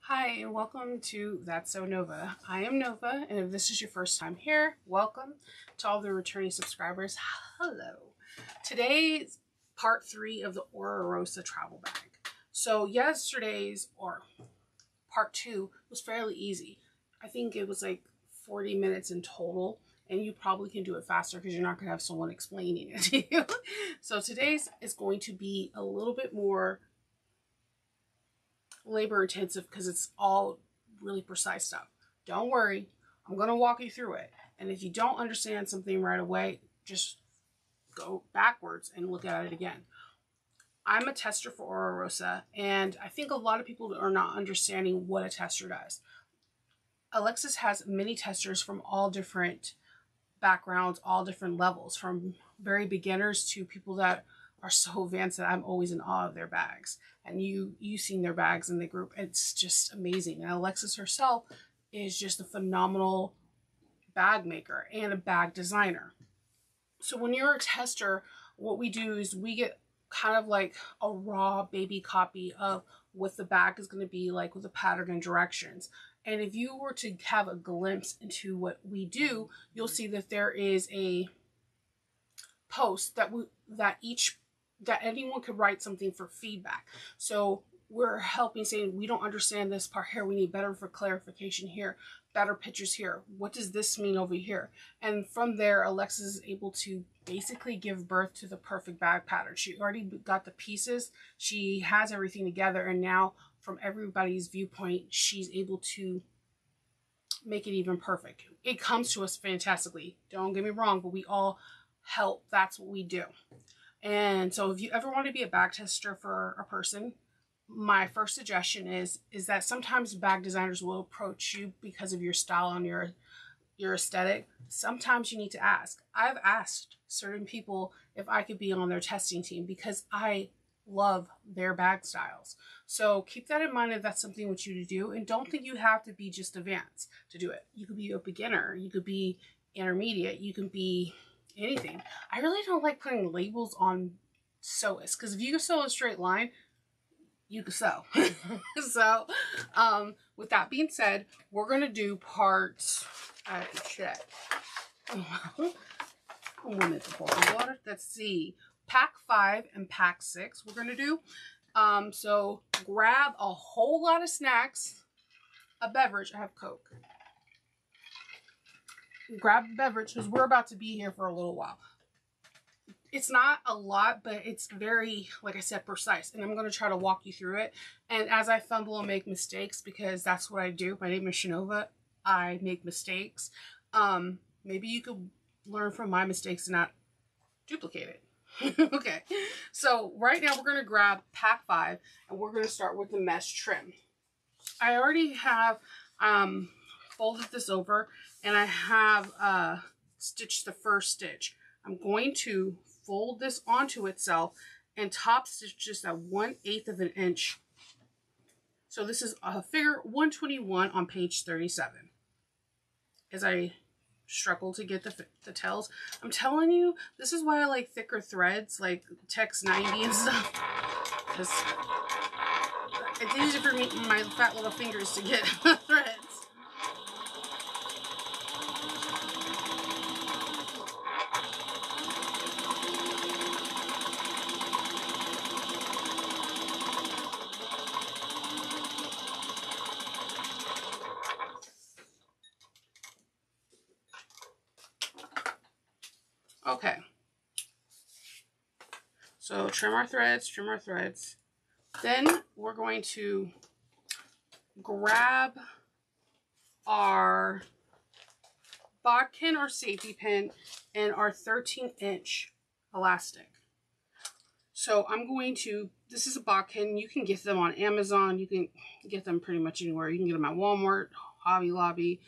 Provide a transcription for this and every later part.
Hi, and welcome to That's So Nova. I am Nova, and if this is your first time here, welcome. To all the returning subscribers, hello. Today's part 3 of the Oro Rosa travel bag. So yesterday's, or part 2, was fairly easy. I think it was like 40 minutes in total, and you probably can do it faster because you're not going to have someone explaining it to you. So today's is going to be a little bit more labor intensive because it's all really precise stuff. Don't worry, I'm going to walk you through it. And if you don't understand something right away, just go backwards and look at it again. I'm a tester for Oro Rosa, and I think a lot of people are not understanding what a tester does. Alexis has many testers from all different backgrounds, all different levels, from very beginners to people that are so advanced that I'm always in awe of their bags. And you've seen their bags in the group. It's just amazing. And Alexis herself is just a phenomenal bag maker and a bag designer. So when you're a tester, what we do is we get kind of like a raw baby copy of what the bag is going to be like with the pattern and directions. And if you were to have a glimpse into what we do, you'll see that there is a post that anyone could write something for feedback. So we're helping saying, we don't understand this part here. We need better for clarification here, better pictures here. What does this mean over here? And from there, Alexis is able to basically give birth to the perfect bag pattern. She already got the pieces. She has everything together. And now from everybody's viewpoint, she's able to make it even perfect. It comes to us fantastically. Don't get me wrong, but we all help. That's what we do. And so if you ever want to be a bag tester for a person, my first suggestion is that sometimes bag designers will approach you because of your style and your aesthetic. Sometimes you need to ask. I've asked certain people if I could be on their testing team because I love their bag styles. So keep that in mind if that's something with you to do. And don't think you have to be just advanced to do it. You could be a beginner. You could be intermediate. You can be anything. I really don't like putting labels on sewists because if you can sew a straight line, you can sew. So with that being said, we're going to do parts, check. 1 minute to pour the water. Let's see. Pack 5 and pack 6 we're going to do. So grab a whole lot of snacks, a beverage. I have Coke. Grab a beverage because we're about to be here for a little while. It's not a lot, but it's very, like I said, precise. And I'm going to try to walk you through it. And as I fumble and make mistakes, because that's what I do. My name is Shanova. I make mistakes. Maybe you could learn from my mistakes and not duplicate it. Okay. So right now we're going to grab pack 5 and we're going to start with the mesh trim. I already have folded this over and I have stitched the first stitch. I'm going to fold this onto itself and top stitch just at 1/8 of an inch. So this is a figure 121 on page 37. As I struggle to get the tails, I'm telling you, this is why I like thicker threads like Tex 90 and stuff. Because it's easier for me, my fat little fingers, to get threads. Okay, so trim our threads, Then we're going to grab our bodkin or safety pin and our 13-inch elastic. So I'm going to, this is a bodkin. You can get them on Amazon. You can get them pretty much anywhere. You can get them at Walmart, Hobby Lobby,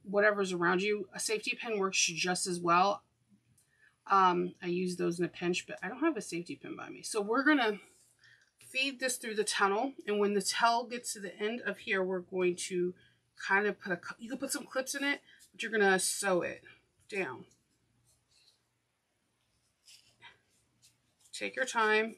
whatever's around you. A safety pin works just as well. I use those in a pinch, but I don't have a safety pin by me. So we're going to feed this through the tunnel. And when the tail gets to the end of here, we're going to kind of put you can put some clips in it, but you're going to sew it down. Take your time.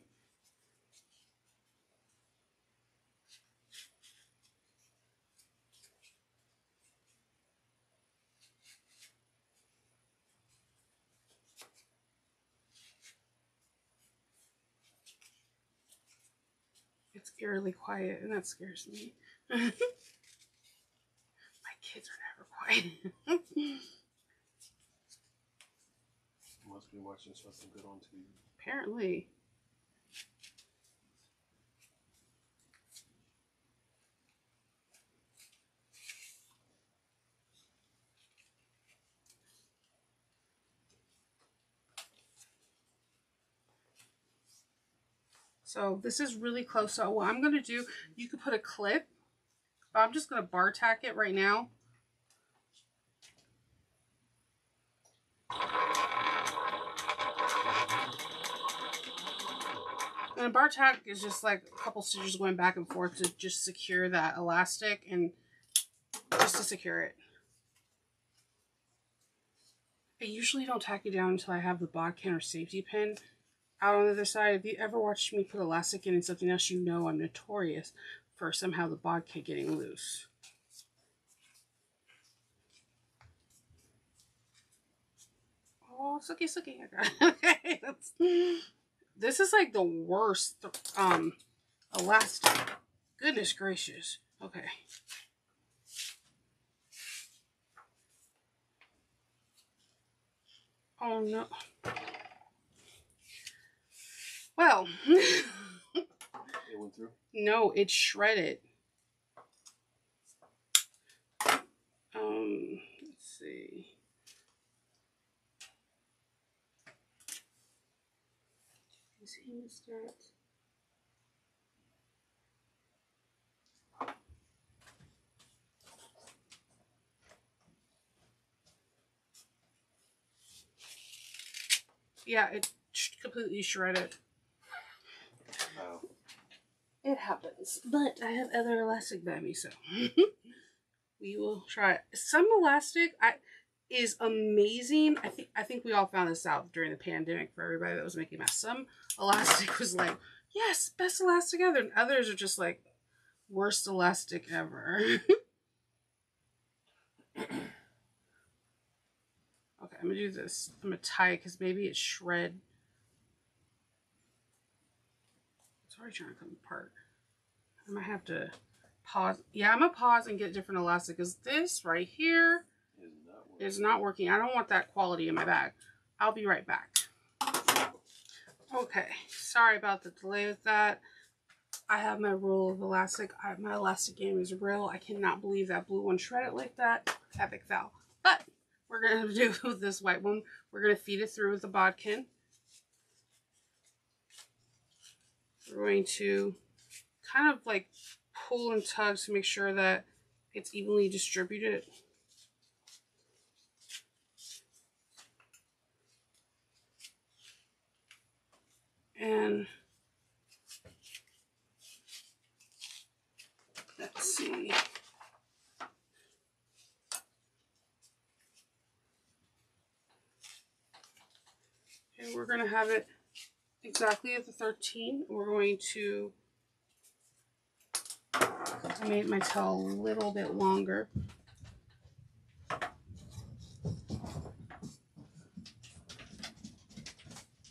It's eerily quiet, and that scares me. My kids are never quiet. You must be watching something good on TV. Apparently. So this is really close. So what I'm going to do, you could put a clip, but I'm just going to bar tack it right now. And a bar tack is just like a couple stitches going back and forth to just secure that elastic and just to secure it. I usually don't tack it down until I have the bodkin or safety pin out on the other side. If you ever watched me put elastic in something else, you know I'm notorious for somehow the bodkin getting loose. Oh, sucky, sucky. Okay, this is like the worst elastic. Goodness gracious. Okay. Oh no. Well. It went through? No, it's shredded. Let's see. Is he missed that? Yeah, it's completely shredded. Wow. It happens, but I have other elastic by me, so we will try it. Some elastic is amazing. I think we all found this out during the pandemic for everybody that was making masks. Some elastic was like, yes, best elastic ever, and others are just like, worst elastic ever. Okay, I'm gonna do this. I'm gonna tie it because maybe it's shred. It's already trying to come apart. I might have to pause. Yeah, I'm gonna pause and get different elastic because this right here is not working. I don't want that quality in my bag. I'll be right back. Okay, sorry about the delay with that. I have my roll of elastic. My elastic game is real. I cannot believe that blue one shredded like that. Epic foul. But we're going to do with this white one. We're going to feed it through with the bodkin. We're going to kind of like pull and tug to make sure that it's evenly distributed. And let's see. Okay, we're going to have it exactly at the 13. We're going to, I made my tail a little bit longer.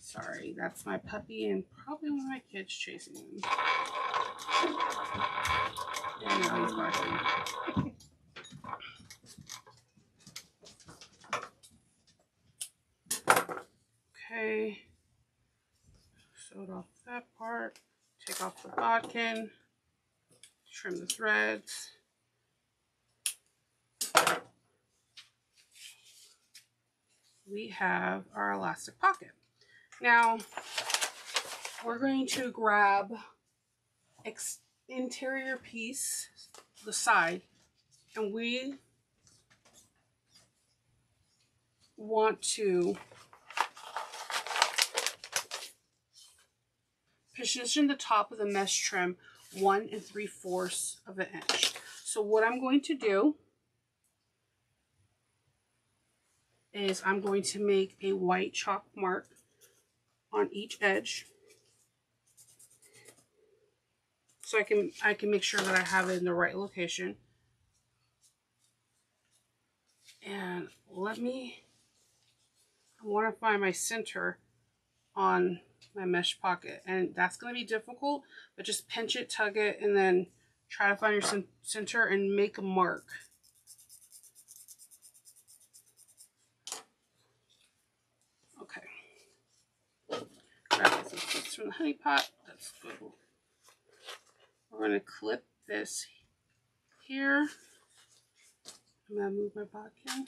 Sorry, that's my puppy and probably one of my kids chasing him. And now he's barking. Okay. Sewed off that part. Take off the bodkin. Trim the threads. We have our elastic pocket. Now, we're going to grab interior piece, the side, and we want to position the top of the mesh trim 1 3/4 of an inch. So what I'm going to do is I'm going to make a white chalk mark on each edge, so I can make sure that I have it in the right location. And I want to find my center on my mesh pocket, and that's going to be difficult, but just pinch it, tug it, and then try to find your center and make a mark. Okay. Grab some clips from the honey pot. That's good. We're going to clip this here. I'm going to move my bodkin.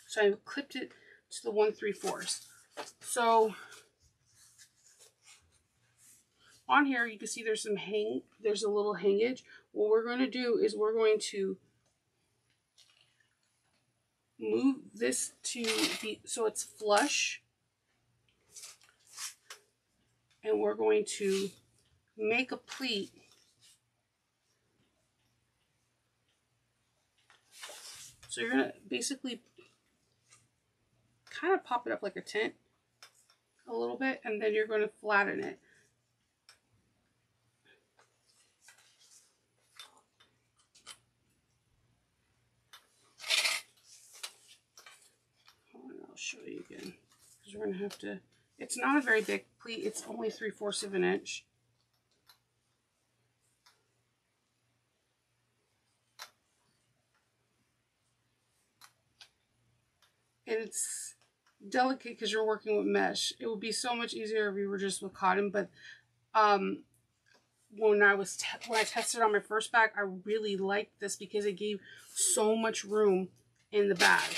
So I clipped it to the 1/3. So on here you can see there's there's a little hangage. What we're going to do is we're going to move this to be so it's flush, and we're going to make a pleat so you're going to basically kind of pop it up like a tent a little bit, and then you're going to flatten it. I'll show you again, because we're going to have to, it's not a very big pleat, it's only 3/4 of an inch. And it's delicate because you're working with mesh. It would be so much easier if we were just with cotton, but when I tested on my first bag, I really liked this because it gave so much room in the bag.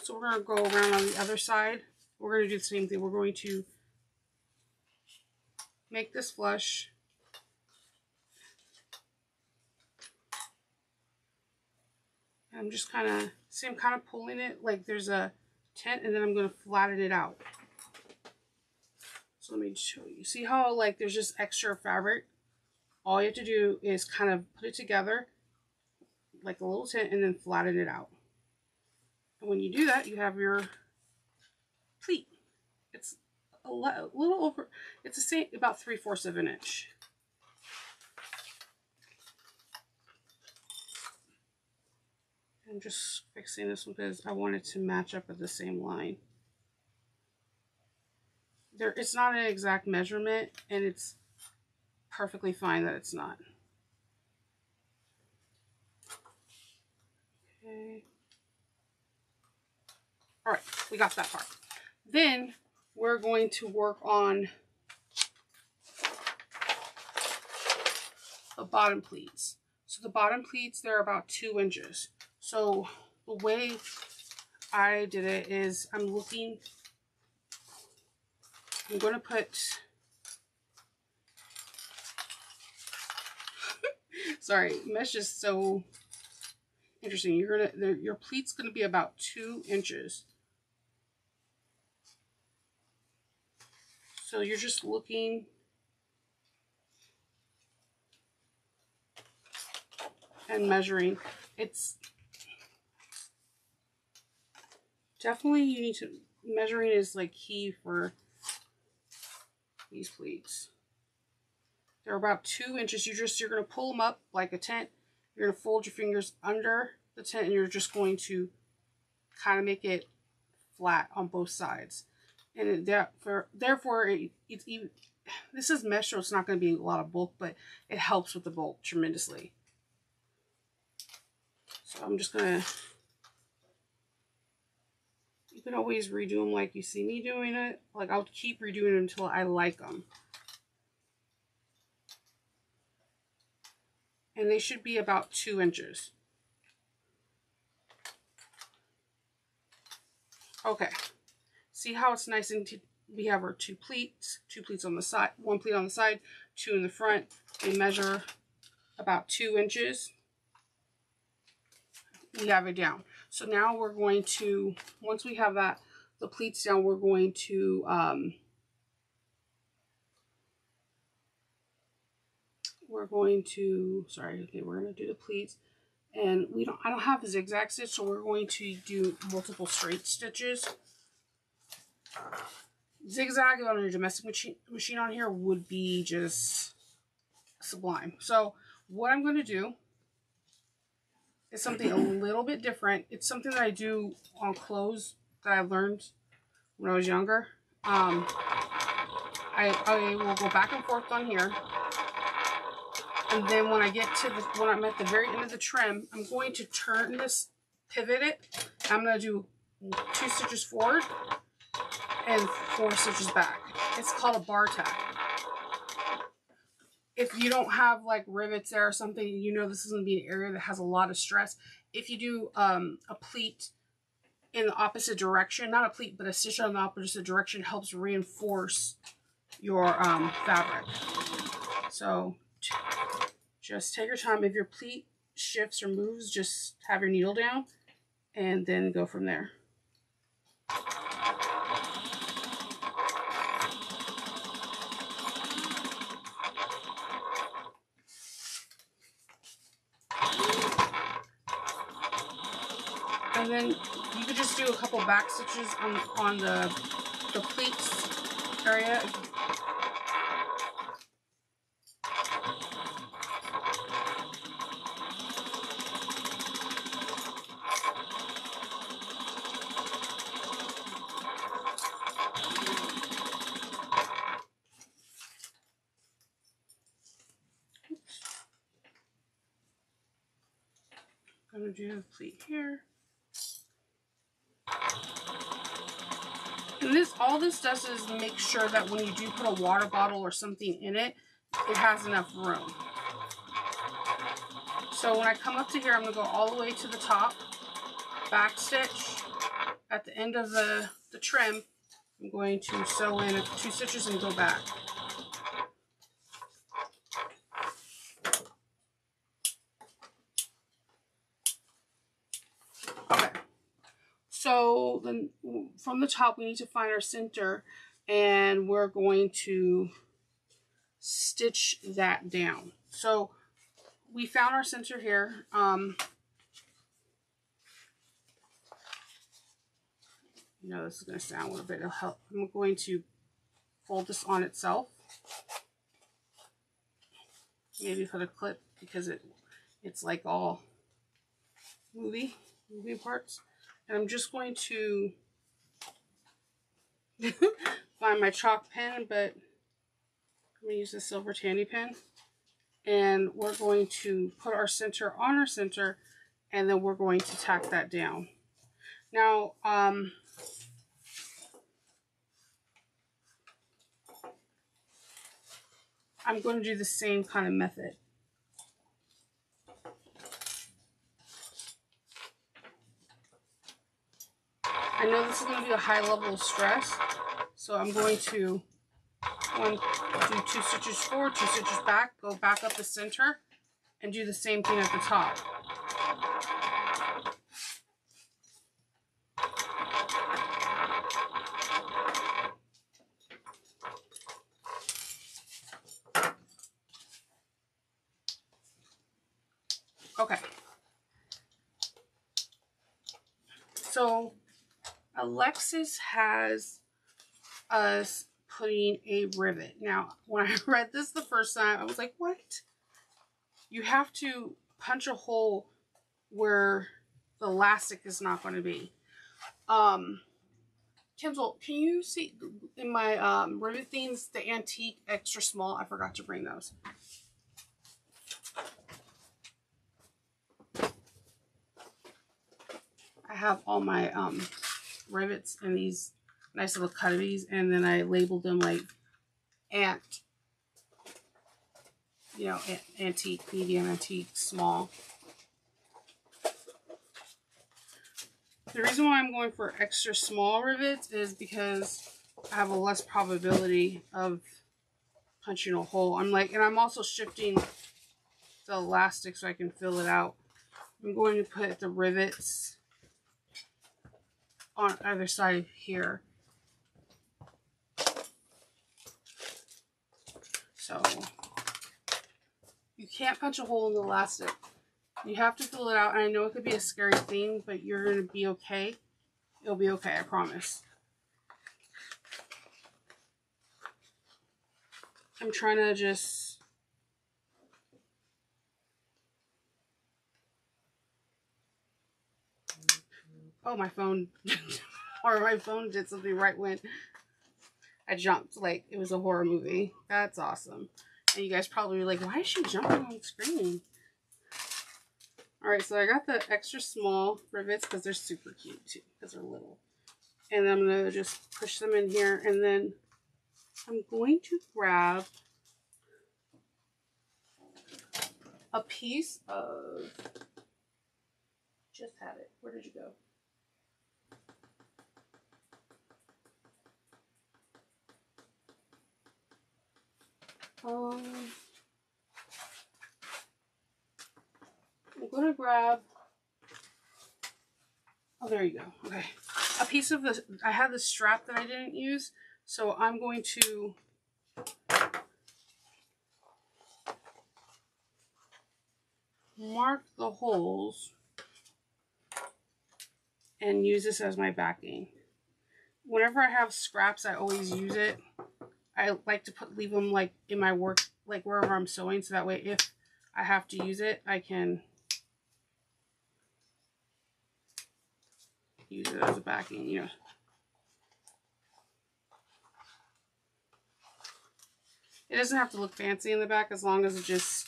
So we're going to go around on the other side. We're going to do the same thing. We're going to make this flush. I'm just kind of, see, I'm kind of pulling it like there's a tent, and then I'm going to flatten it out. So let me show you. See how like there's just extra fabric? All you have to do is kind of put it together like a little tent and then flatten it out. And when you do that, you have your pleat. It's a little over, it's the same, about 3/4 of an inch. I'm just fixing this one because I want it to match up at the same line. It's not an exact measurement, and it's perfectly fine that it's not. Okay. All right, we got that part. Then we're going to work on the bottom pleats. So the bottom pleats, they're about 2 inches. So the way I did it is I'm going to put, sorry, mesh is so interesting. Your pleat's going to be about 2 inches. So you're just looking and measuring. It's definitely, you need to, measuring is like key for these pleats. They're about 2 inches. You're going to pull them up like a tent. You're going to fold your fingers under the tent, and you're just going to kind of make it flat on both sides. And therefore, it's even, this is mesh, so it's not going to be a lot of bulk, but it helps with the bulk tremendously. So I'm just going to, you can always redo them like you see me doing it. Like, I'll keep redoing it until I like them. And they should be about 2 inches. Okay. See how it's nice and we have our 2 pleats on the side, 1 pleat on the side, 2 in the front. They measure about 2 inches. We have it down. So now we're going to, once we have that, the pleats down, we're going to we're going to do the pleats, and I don't have a zigzag stitch, so we're going to do multiple straight stitches. Zigzag on a domestic machine on here would be just sublime. So what I'm going to do is something a little bit different. It's something that I do on clothes that I learned when I was younger. I will go back and forth on here. And then when I get to when I'm at the very end of the trim, I'm going to turn this, pivot it. I'm going to do 2 stitches forward and 4 stitches back. It's called a bar tack. If you don't have like rivets there or something, you know this is going to be an area that has a lot of stress. If you do a pleat in the opposite direction, not a pleat, but a stitch on the opposite direction helps reinforce your fabric. So just take your time. If your pleat shifts or moves, just have your needle down and then go from there. And then you could just do a couple back stitches on the pleats area. I'm going to do a pleat here. And all this does is make sure that when you do put a water bottle or something in it, it has enough room. So when I come up to here, I'm going to go all the way to the top, back stitch. At the end of the trim, I'm going to sew in 2 stitches and go back. Okay. So then from the top, we need to find our center, and we're going to stitch that down. So we found our center here. You know, this is going to sound a little bit, it'll help. I'm going to fold this on itself. Maybe for the clip, because it's like all moving parts. And I'm just going to find my chalk pen, but I'm going to use the silver tandy pen. And we're going to put our center on our center, and then we're going to tack that down. Now, I'm going to do the same kind of method. I know this is going to be a high level of stress, so I'm going to do 2 stitches forward, 2 stitches back, go back up the center, and do the same thing at the top. Okay. So Alexis has us putting a rivet. Now, when I read this the first time, I was like, what? You have to punch a hole where the elastic is not going to be. Kendall, can you see in my rivet things, the antique extra small? I forgot to bring those. I have all my rivets in these nice little cutaways, and then I labeled them like antique, medium, antique, small. The reason why I'm going for extra small rivets is because I have a less probability of punching a hole. I'm also shifting the elastic so I can fill it out. I'm going to put the rivets on either side here. So you can't punch a hole in the elastic. You have to fill it out. And I know it could be a scary thing, but you're going to be okay. It'll be okay, I promise. I'm trying to just oh, my phone, or my phone did something right when I jumped. Like, it was a horror movie. That's awesome. And you guys probably were like, why is she jumping on the screen? Alright, so I got the extra small rivets because they're super cute too, because they're little. And I'm going to just push them in here, and then I'm going to grab a piece of, just had it, where did you go? I'm going to grab, oh, there you go. Okay. A piece of this, I had the strap that I didn't use, so I'm going to mark the holes and use this as my backing. Whenever I have scraps, I always use it. I like to leave them like in my work, like wherever I'm sewing, so that way if I have to use it, I can use it as a backing, you know. It doesn't have to look fancy in the back as long as it just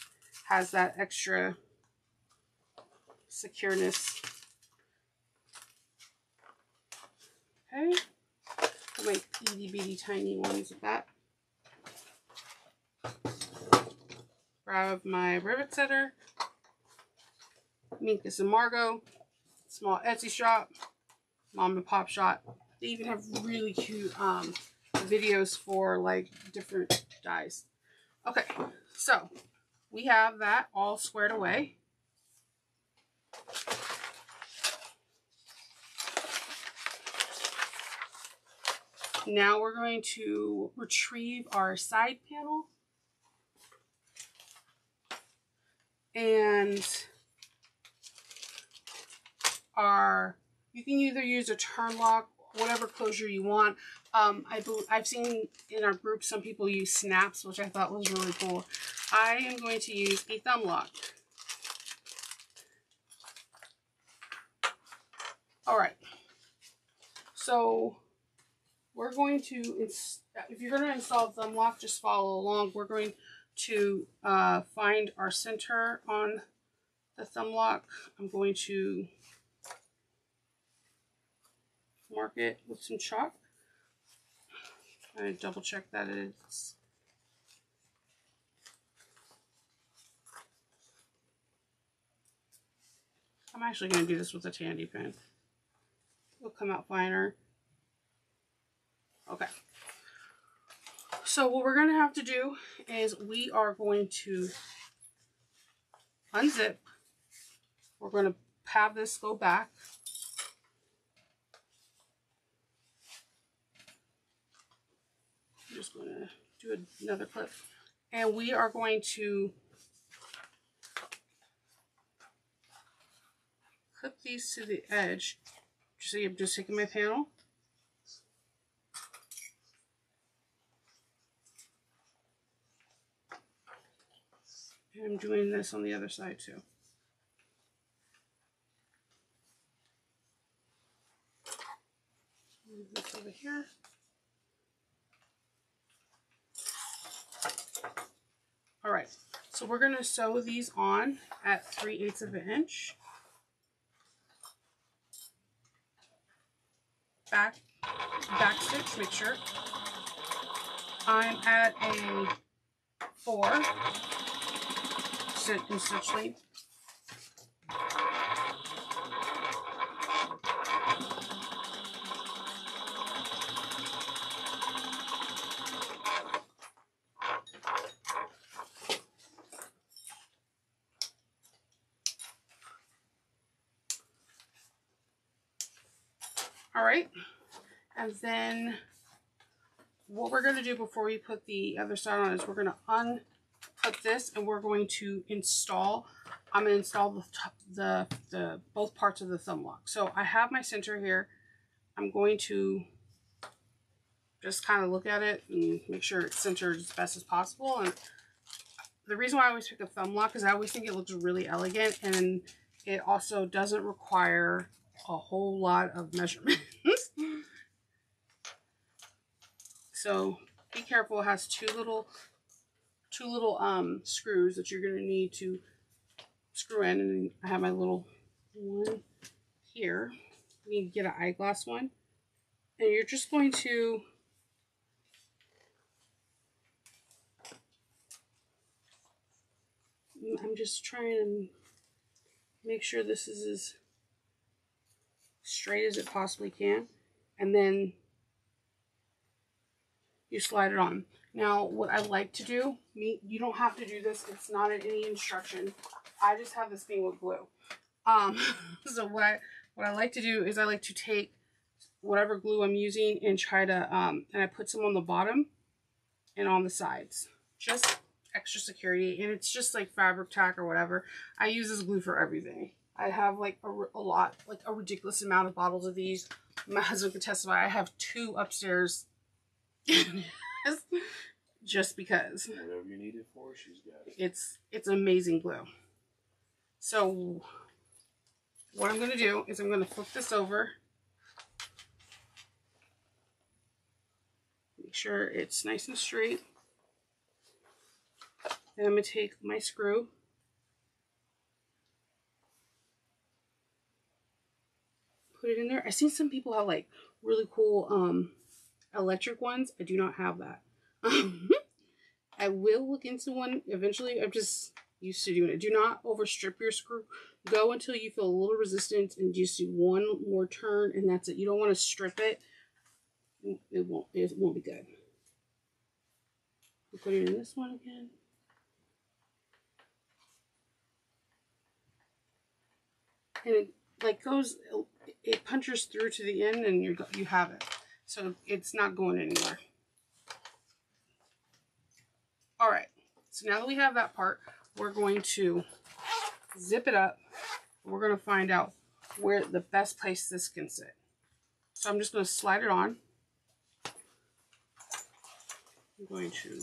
has that extra secureness. Okay. I'll make itty bitty tiny ones with that. Grab my rivet setter. Minkus and Margot. Small Etsy shop. Mom and pop shop. They even have really cute videos for like different dyes. Okay, so we have that all squared away. Now we're going to retrieve our side panel. And you can either use a turn lock, whatever closure you want. I've seen in our group some people use snaps, which I thought was really cool. I am going to use a thumb lock. All right. So we're going to, if you're going to install a thumb lock, just follow along. We're going to find our center on the thumb lock. I'm going to mark it with some chalk. I double check that it's I'm actually going to do this with a tandy pen. It'll come out finer. Okay. So what we're going to have to do is we are going to unzip. We're going to have this go back. I'm just going to do another clip. And we are going to clip these to the edge. So I'm just taking my panel. And I'm doing this on the other side too. Move this over here. All right, so we're going to sew these on at 3/8 of an inch. Back stitch, make sure. I'm at a 4 in stitch length. All right, and then what we're going to do before we put the other side on is we're going to unput this and we're going to install. I'm going to install the both parts of the thumb lock. So I have my center here. I'm going to just kind of look at it and make sure it's centered as best as possible. And the reason why I always pick a thumb lock is I always think it looks really elegant, and it also doesn't require a whole lot of measurements. So be careful. It has two little screws that you're going to need to screw in. And I have my little one here. You need to get an eyeglass one. And you're just going to I'm just trying to make sure this is as straight as it possibly can. And then you slide it on. Now, what I like to do, you don't have to do this. It's not in any instruction. I just have this thing with glue. So what I like to do is I like to take whatever glue I'm using and try to, and I put some on the bottom and on the sides. Just extra security. And it's just like fabric tack or whatever. I use this glue for everything. I have like a lot, like a ridiculous amount of bottles of these. My husband can testify. I have 2 upstairs. Just because. Whatever you need it for, she's got it. It's amazing glue. So what I'm going to do is I'm going to flip this over. Make sure it's nice and straight. Then I'm going to take my screw. Put it in there. I've seen some people have like really cool electric ones. I do not have that. I will look into one eventually. I'm just used to doing it. Do not overstrip your screw. Go until you feel a little resistance and just do one more turn and that's it. You don't want to strip it. It won't be good. I'll put it in this one again. And it like goes, it punches through to the end and you have it. So it's not going anywhere. All right, so now that we have that part, we're going to zip it up. We're going to find out where the best place this can sit. So I'm just going to slide it on. I'm going to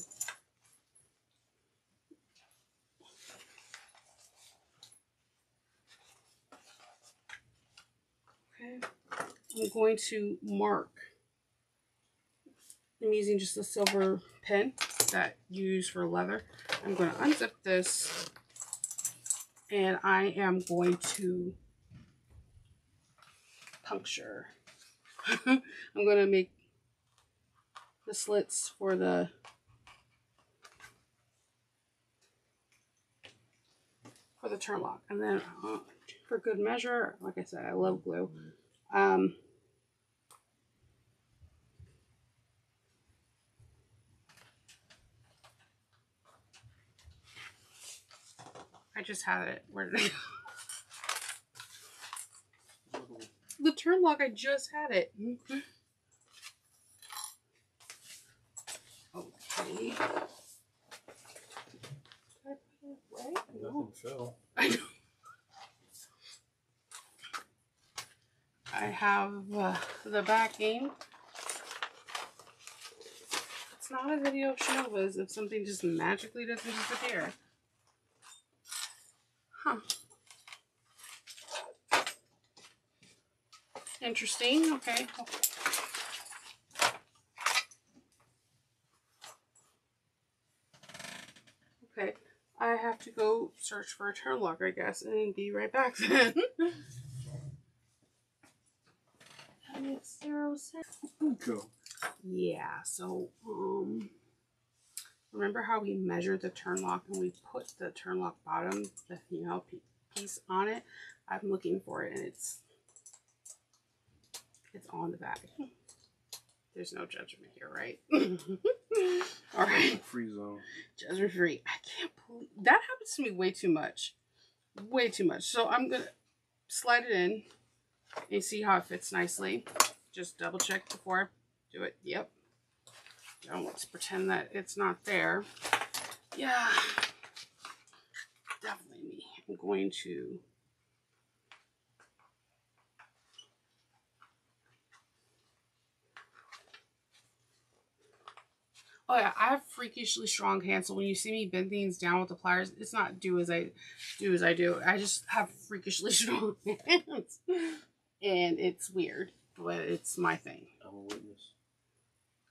I'm going to mark. I'm using just a silver pen that you use for leather. I'm going to unzip this and I am going to puncture. I'm going to make the slits for the turn lock. And then for good measure, like I said, I love glue. I just had it. Where did it go? The turn lock, I just had it. Okay. Nothing fell. I know. I have the backing. It's not a video of Shinova's if something just magically doesn't disappear. Huh. Interesting. Okay. Okay. I have to go search for a turn lock, I guess, and be right back then. That makes 0 sense. Go. Yeah, so, remember how we measured the turn lock and we put the turn lock bottom, the piece on it? I'm looking for it and it's on the back. There's no judgment here, right? All right. Free zone. Judgment free. I can't believe that happens to me way too much. Way too much. So I'm going to slide it in and see how it fits nicely. Just double check before I do it. Yep. Don't let's pretend that it's not there. Yeah. Definitely me. I'm going to oh yeah, I have freakishly strong hands, so when you see me bend things down with the pliers, it's not do as I do. I just have freakishly strong hands. and it's weird, but it's my thing. I'm a witness.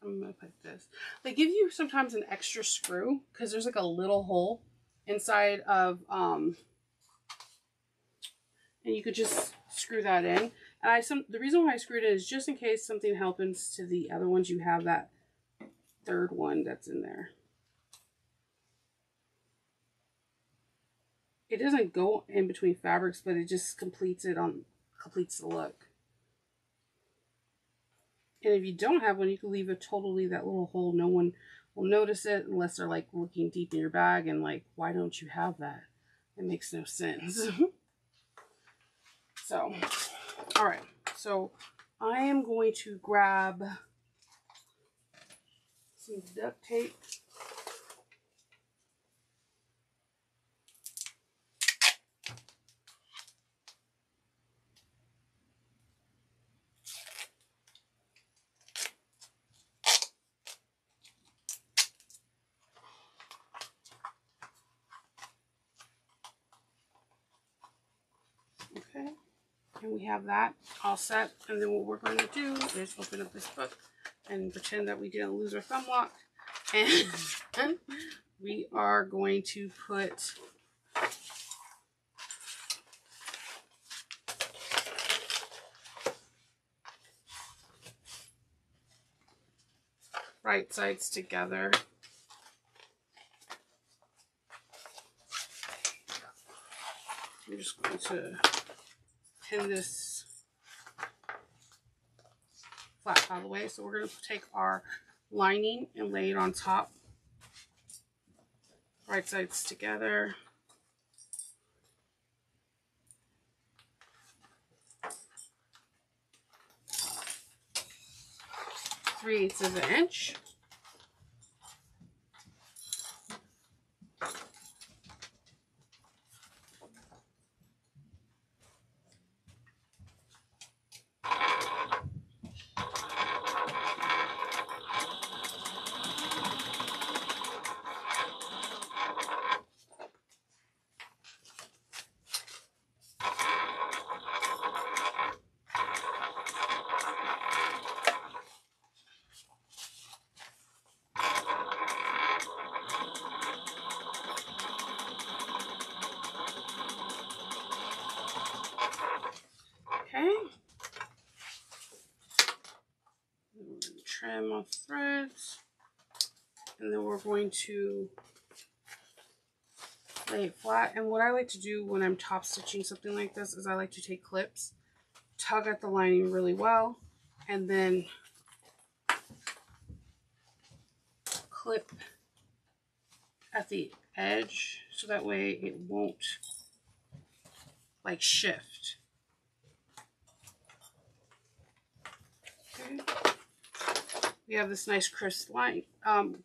I'm gonna put this. They give you sometimes an extra screw because there's like a little hole inside of and you could just screw that in. And the reason why I screwed it is just in case something happens to the other ones, you have that third one that's in there. It doesn't go in between fabrics, but it just completes the look. And if you don't have one, you can leave that little hole. No one will notice it unless they're like looking deep in your bag and like, why don't you have that? It makes no sense. So, all right. So I am going to grab some duct tape. Okay, and we have that all set. And then what we're going to do is open up this book and pretend that we didn't lose our thumb lock. And we are going to put right sides together. I'm just going to pin this flat out of the way. So we're going to take our lining and lay it on top. Right sides together. Three-eighths of an inch. Okay. Trim off threads, and then we're going to lay it flat. And what I like to do when I'm top stitching something like this is I like to take clips, tug at the lining really well, and then clip at the edge so that way it won't like shift. Okay. We have this nice crisp line,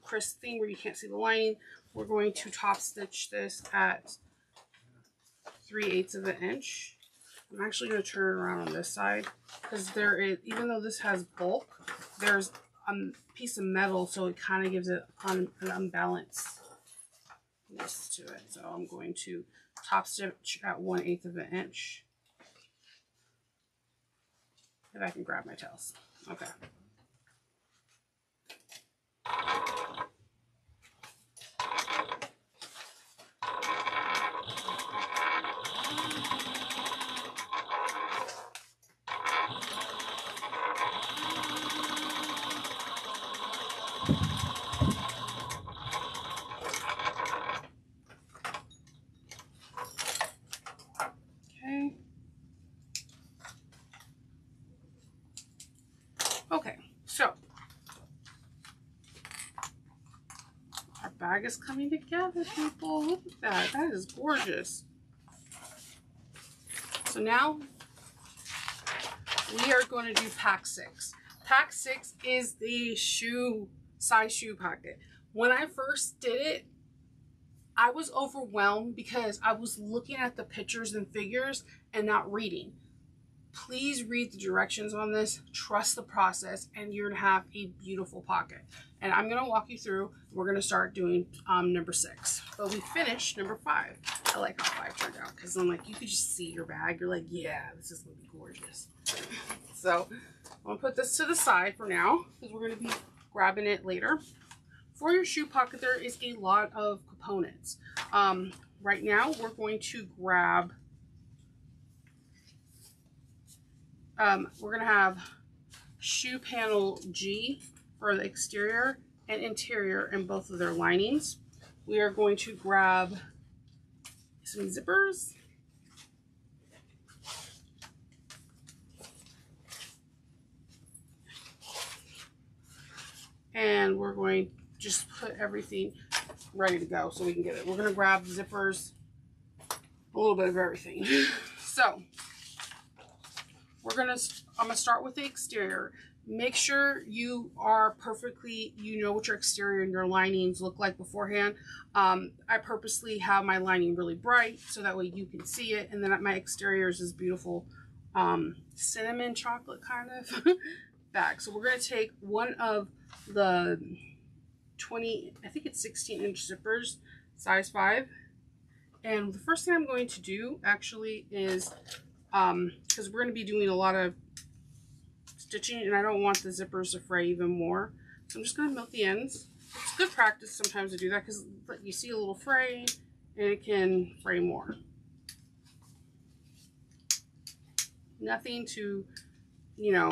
crisp thing where you can't see the lining. We're going to top stitch this at 3/8 of an inch. I'm actually going to turn it around on this side because there is, even though this has bulk, there's a piece of metal, so it kind of gives it an unbalancedness to it. So I'm going to top stitch at 1/8 of an inch. If I can grab my tails. Okay. Okay, so our bag is coming together, people. Look at that. That is gorgeous. So now we are going to do pack 6. Pack 6 is the size shoe pocket. When I first did it, I was overwhelmed because I was looking at the pictures and figures and not reading. Please read the directions on this, trust the process, and you're gonna have a beautiful pocket. And I'm gonna walk you through, we're gonna start doing number 6. But we finished number 5. I like how 5 turned out, because I'm like, you could just see your bag. You're like, yeah, this is gonna be gorgeous. So I'm gonna put this to the side for now, because we're gonna be grabbing it later. For your shoe pocket, there is a lot of components. Right now, we're going to grab, we're going to have shoe panel G for the exterior and interior in both of their linings. We are going to grab some zippers. And we're going to just put everything ready to go so we can get it. We're going to grab the zippers, a little bit of everything. So I'm going to start with the exterior. Make sure you are perfectly, you know what your exterior and your linings look like beforehand. I purposely have my lining really bright so that way you can see it. And then my exterior is this beautiful cinnamon chocolate kind of bag. So we're going to take one of the 20, I think it's 16-inch zippers, size 5. And the first thing I'm going to do actually is, because we're going to be doing a lot of stitching and I don't want the zippers to fray even more. So I'm just going to milk the ends. It's good practice sometimes to do that because you see a little fray and it can fray more. Nothing to, you know,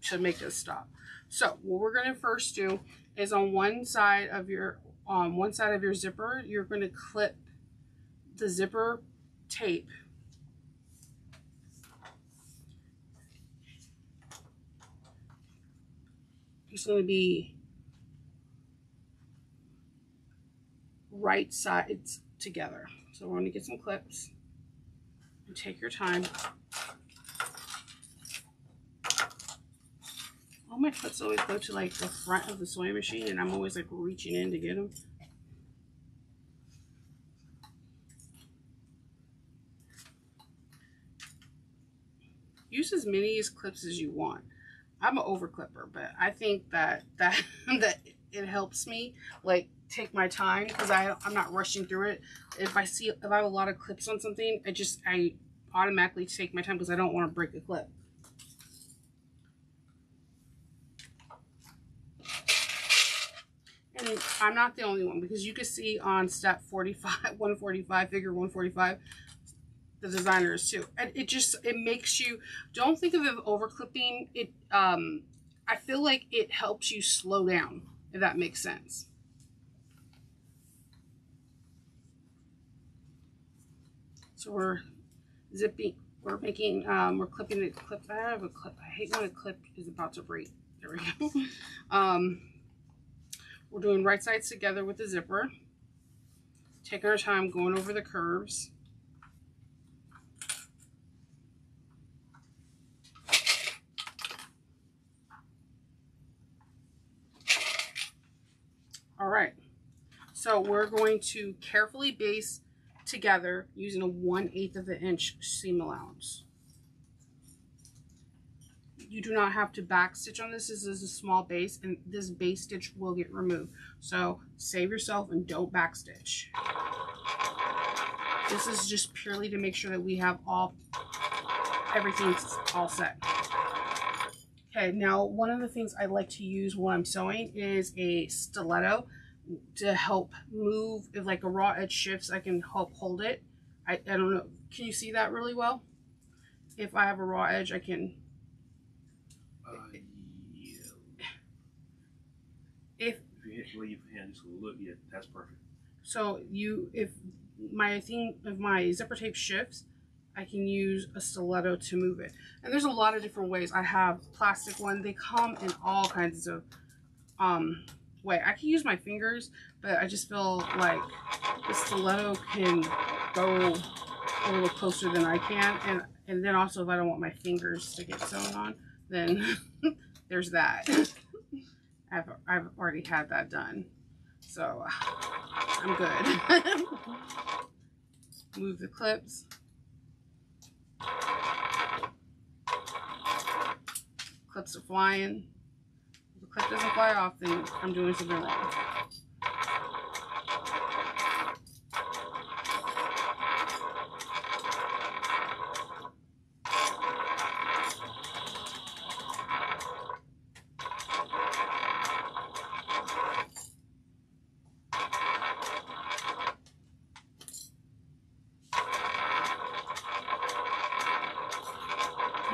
to make this stop. So what we're going to first do is on one side of your zipper, you're going to clip the zipper tape. It's going to be right sides together. So we're going to get some clips and take your time. All my clips always go to like the front of the sewing machine and I'm always like reaching in to get them. Use as many clips as you want. I'm an over clipper, but I think that it helps me like take my time because I'm not rushing through it. If I have a lot of clips on something, I automatically take my time because I don't want to break a clip. And I'm not the only one because you can see on step 145, figure 145, the designer is too. And it makes you, don't think of it over clipping. I feel like it helps you slow down, if that makes sense. So we're zipping, we're clipping it, I have a clip. I hate when a clip is about to break. There we go. We're doing right sides together with the zipper. Taking our time going over the curves. All right, so we're going to carefully baste together using a 1/8 of an inch seam allowance. You do not have to back stitch on this. This is a small base and this base stitch will get removed. So save yourself and don't back stitch. This is just purely to make sure that we have everything's all set. Okay, now one of the things I like to use when I'm sewing is a stiletto to help move. If like a raw edge shifts, I can help hold it. I don't know. Can you see that really well? If I have a raw edge, I can. If you leave your hand just a little, yeah, that's perfect. So if my zipper tape shifts, I can use a stiletto to move it. And there's a lot of different ways. I have plastic one. They come in all kinds of way. I can use my fingers, but I just feel like the stiletto can go a little closer than I can. And then also if I don't want my fingers to get sewn on, then there's that. I've already had that done. So I'm good. Move the clips. clips are flying. If the clip doesn't fly off, then I'm doing something wrong.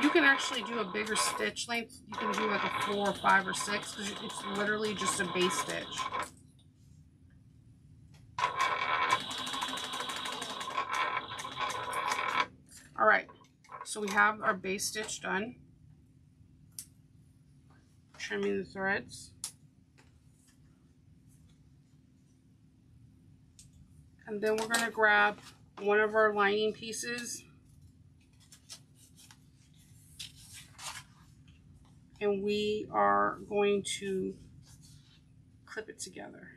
You can actually do a bigger stitch length. You can do like a 4 or 5 or 6 because it's literally just a base stitch. All right, so we have our base stitch done. Trimming the threads. And then we're going to grab one of our lining pieces and we are going to clip it together.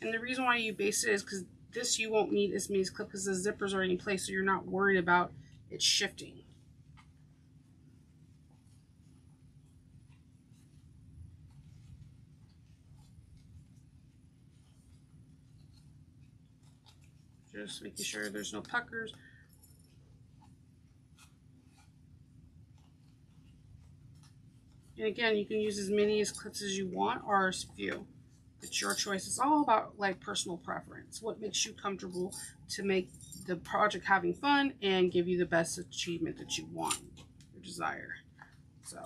And the reason why you base it is because this you won't need as many clips because the zipper's already in place, so you're not worried about it shifting. Just making sure there's no puckers. And again, you can use as many clips as you want or as few. It's your choice. It's all about like personal preference. What makes you comfortable to make the project having fun and give you the best achievement that you want, your desire. So.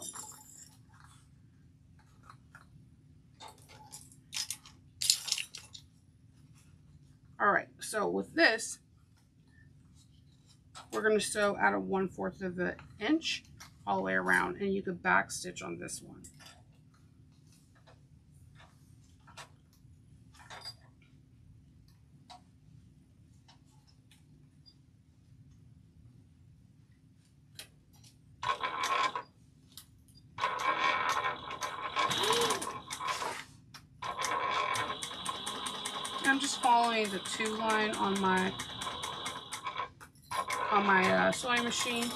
All right, so with this, we're going to sew out a 1/4 of an inch all the way around, and you could back stitch on this one. I'm just following the 2 line on my sewing machine.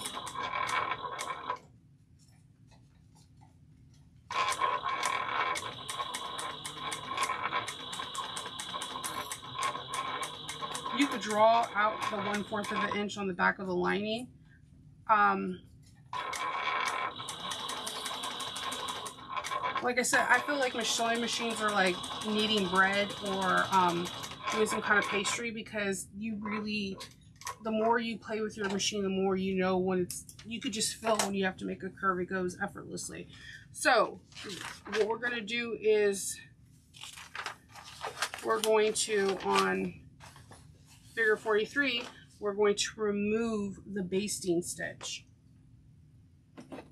You could draw out the 1/4 of an inch on the back of the lining. Like I said, I feel like my sewing machines are like kneading bread or doing some kind of pastry, because you really, the more you play with your machine, the more you know when it's, you could just feel when you have to make a curve, it goes effortlessly. So what we're going to do is we're going to, on figure 43, we're going to remove the basting stitch.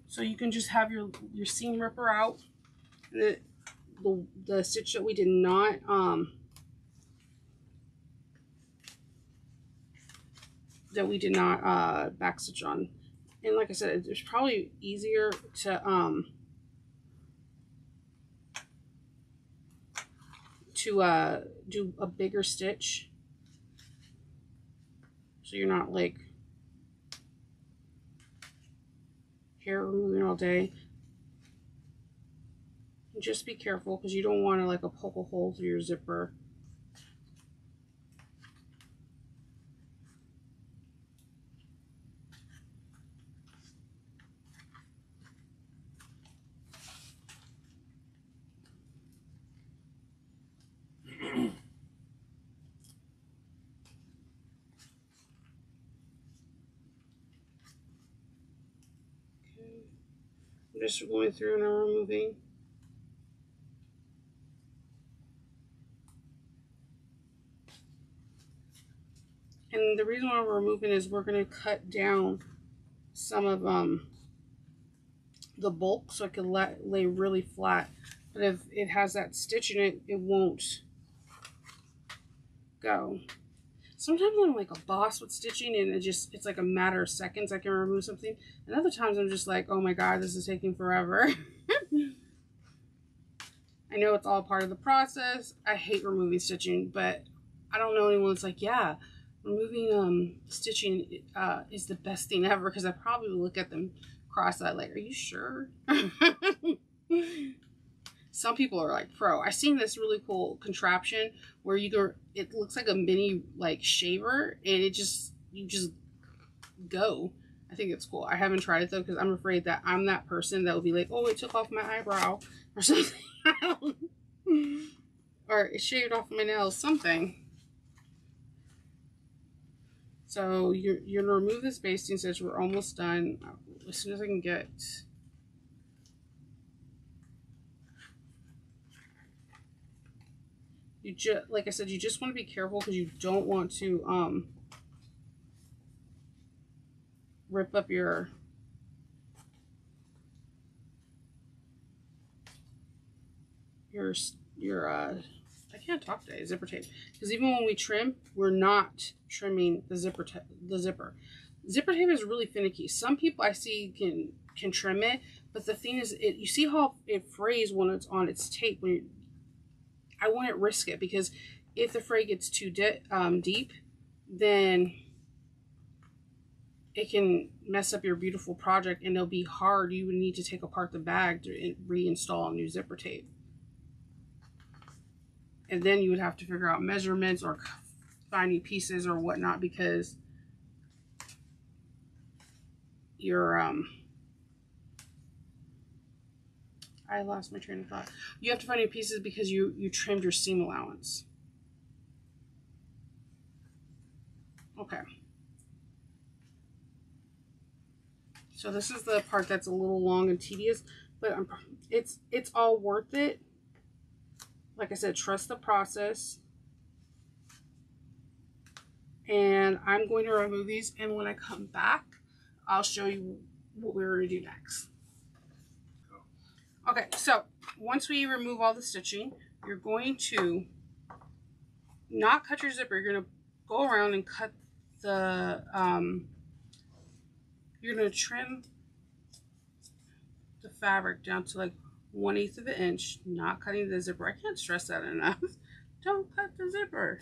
So you can just have your seam ripper out. The stitch that we did not back stitch on, and like I said, it's probably easier to do a bigger stitch, so you're not like here removing all day. Just be careful because you don't want to like poke a hole through your zipper. Okay. I'm just going through and I'm removing. And the reason why we're removing is we're going to cut down some of the bulk so it can lay really flat. But if it has that stitch in it, it won't go. Sometimes I'm like a boss with stitching and it's like a matter of seconds I can remove something. And other times I'm just like, oh my god, this is taking forever. I know it's all part of the process. I hate removing stitching, but I don't know anyone that's like, yeah, removing stitching is the best thing ever, because I probably look at them cross-eyed like, are you sure? Some people are like pro. I seen this really cool contraption where you go, it looks like a mini like shaver, and you just go. I think it's cool. I haven't tried it though, because I'm afraid that I'm that person that will be like, oh, it took off my eyebrow or something. Or it shaved off my nails, something. So you're gonna remove this basting stitch. We're almost done. As soon as I can get. You just, like I said, you just want to be careful because you don't want to rip up your I can't talk today, zipper tape, because even when we trim, we're not trimming the zipper. Zipper tape is really finicky. Some people I see can trim it, but the thing is, you see how it frays when it's on its tape. I wouldn't risk it, because if the fray gets too deep, then it can mess up your beautiful project, and it'll be hard. You would need to take apart the bag to reinstall a new zipper tape. And then you would have to figure out measurements or finding pieces or whatnot, because your I lost my train of thought. You have to find your pieces because you trimmed your seam allowance. Okay. So this is the part that's a little long and tedious, but it's all worth it. Like I said, trust the process. And I'm going to remove these, and when I come back, I'll show you what we're going to do next. Okay, so once we remove all the stitching, you're going to not cut your zipper. You're going to go around and cut the, you're going to trim the fabric down to like 1/8 of an inch, not cutting the zipper. I can't stress that enough. Don't cut the zipper.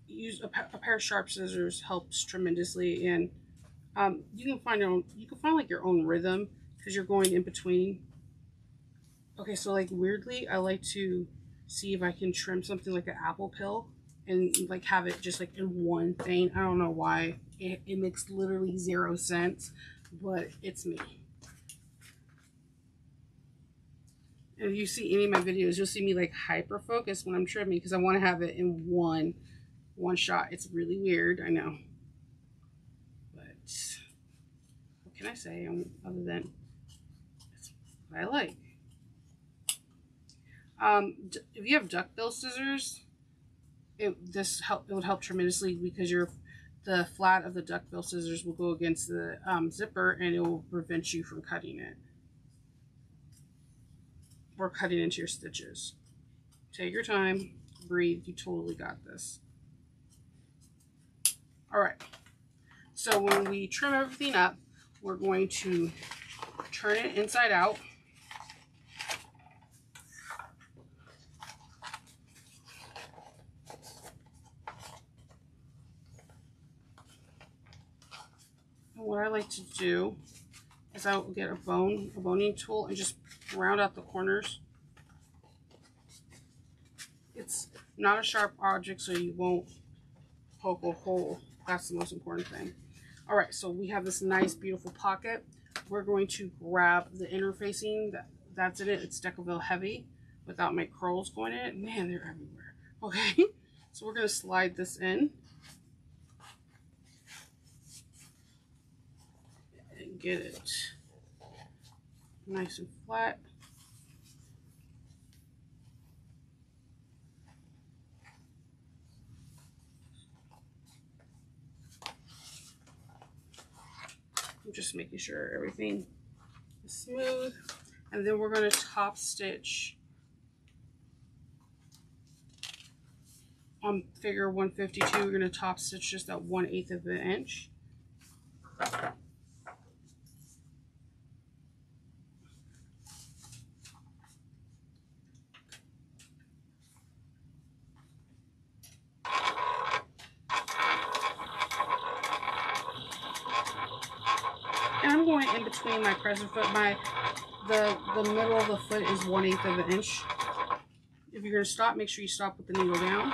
Use a pair of sharp scissors helps tremendously, and you can find like your own rhythm, because you're going in between. Okay, so like weirdly, I like to see if I can trim something like an apple pill and like have it just like in one thing. I don't know why. It makes literally 0 sense, but it's me. And if you see any of my videos, you'll see me like hyper focused when I'm trimming, because I want to have it in one shot. It's really weird, I know, but what can I say other than that's what I like. If you have duckbill scissors, it would help tremendously, because the flat of the duckbill scissors will go against the zipper, and it will prevent you from cutting it or cutting into your stitches. Take your time, breathe. You totally got this. All right. So when we trim everything up, we're going to turn it inside out. And what I like to do is I will get a boning tool, and just round out the corners. It's not a sharp object, so you won't poke a hole. That's the most important thing. All right, so we have this nice, beautiful pocket. We're going to grab the interfacing that's in it. It's Decoville heavy, without my curls going in it. Man, they're everywhere. Okay, so we're going to slide this in and get it nice and flat. I'm just making sure everything is smooth. And then we're going to top stitch on figure 152. We're going to top stitch just at 1/8 of an inch. between my crescent foot, the middle of the foot is 1/8 of an inch. If you're gonna stop, make sure you stop with the needle down.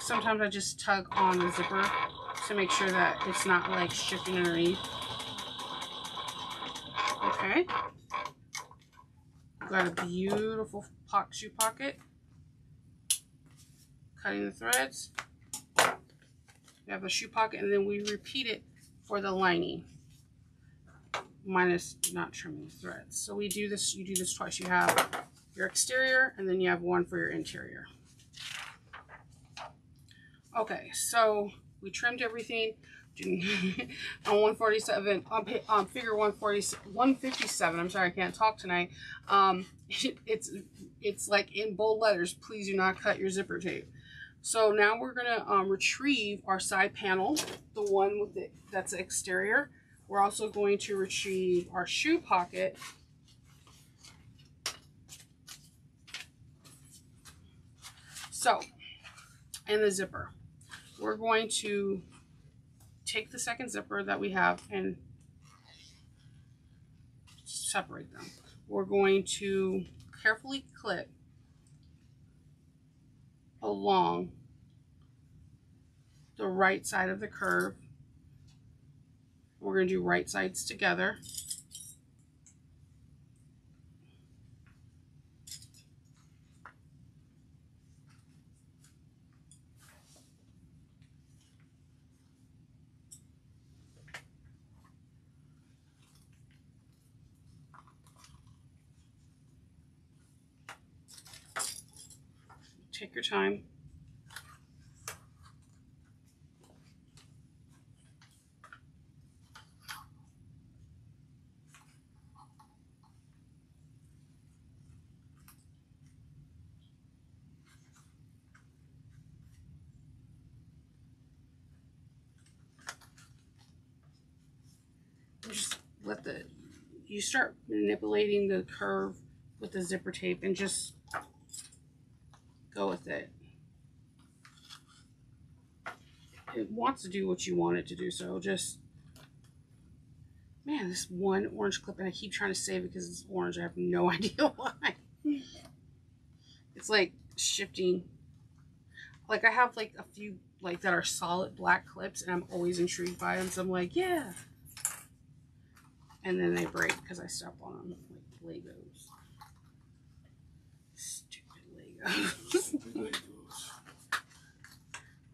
Sometimes I just tug on the zipper to make sure that it's not like shifting underneath. Okay. Got a beautiful shoe pocket. Cutting the threads. We have a shoe pocket, and then we repeat it for the lining. Minus not trimming the threads. So we do this, you do this twice. You have your exterior, and then you have one for your interior. Okay, so we trimmed everything on 147, on figure 157. I'm sorry, I can't talk tonight. It's like in bold letters, please do not cut your zipper tape. So now we're gonna retrieve our side panel, the one with that's the exterior. We're also going to retrieve our shoe pocket. So, and the zipper. We're going to take the second zipper that we have and separate them. We're going to carefully clip along the right side of the curve. We're going to do right sides together. Take your time. Just let you start manipulating the curve with the zipper tape and just go with it. It wants to do what you want it to do, so just, man, this one orange clip, and I keep trying to save it because it's orange. I have no idea why. It's like shifting. Like I have like a few like that are solid black clips, and I'm always intrigued by them, so I'm like, yeah. And then they break because I step on them like Legos. Stupid Legos.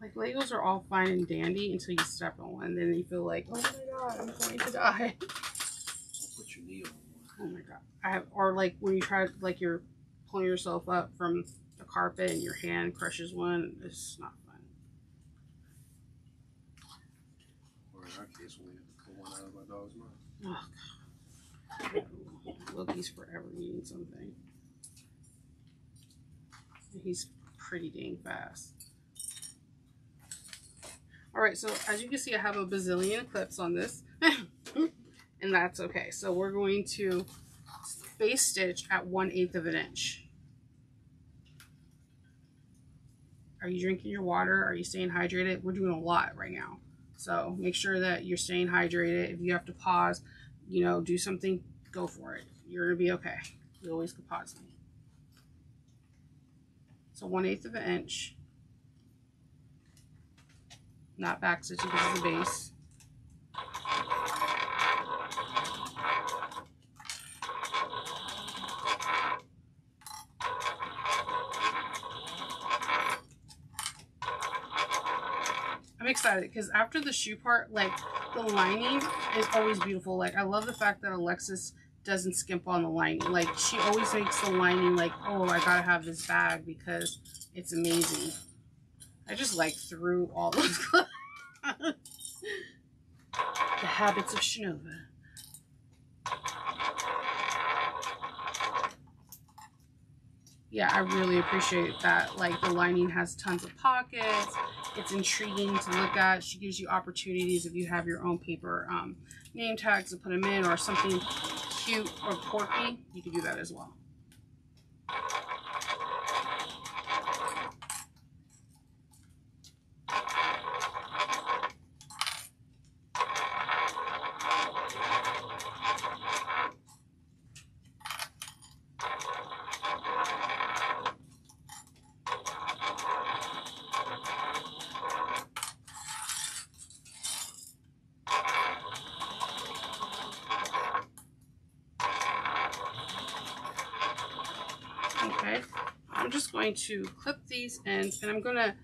Like Legos are all fine and dandy until you step on one, and then you feel like, oh my god, I'm going to die. Put your knee on one. Oh my god. Or like when you try, like you're pulling yourself up from the carpet and your hand crushes one, it's not fun. Or in our case, we have to pull one out of my dog's mouth. Oh god. Loki's forever eating something. He's pretty dang fast. Alright, so as you can see, I have a bazillion clips on this. And that's okay. So we're going to base stitch at 1/8 of an inch. Are you drinking your water? Are you staying hydrated? We're doing a lot right now. So make sure that you're staying hydrated. If you have to pause, you know, do something, go for it. You're going to be okay. You always can pause me. So 1/8 of an inch. Not back stitching because of the base. I'm excited because after the shoe part, like the lining is always beautiful. Like I love the fact that Alexis doesn't skimp on the lining. Like she always makes the lining like, oh, I gotta have this bag because it's amazing. I just like threw all those clothes. The habits of Shinova. Yeah, I really appreciate that. Like the lining has tons of pockets. It's intriguing to look at. She gives you opportunities if you have your own paper name tags and put them in, or something cute or quirky, you can do that as well. Okay, I'm just going to clip these ends, and I'm going to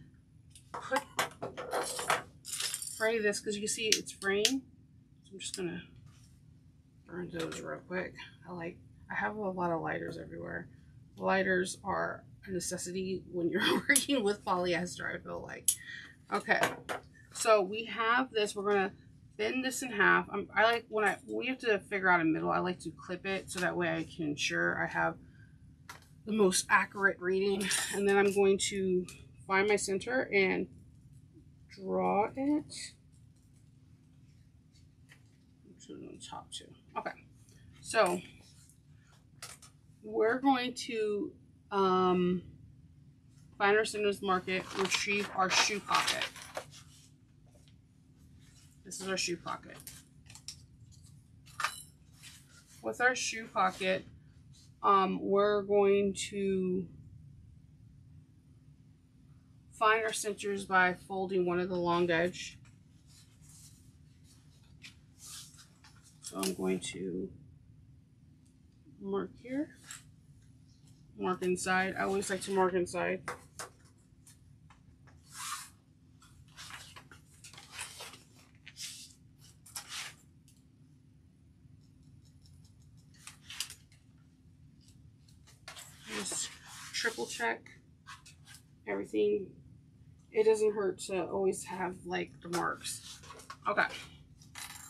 fray this because you can see it's fraying. So I'm just going to burn those real quick. I have a lot of lighters everywhere. Lighters are a necessity when you're working with polyester, I feel like. Okay, so we have this. We're going to bend this in half. I like when we have to figure out a middle, I like to clip it so that way I can ensure I have the most accurate reading. And then I'm going to find my center and draw it to the top too. Okay, so we're going to find our centers, mark it, retrieve our shoe pocket. This is our shoe pocket. With our shoe pocket, we're going to find our centers by folding one of the long edge. So I'm going to mark here, mark inside. I always like to mark inside. Just triple check everything. It doesn't hurt to always have like the marks. Okay,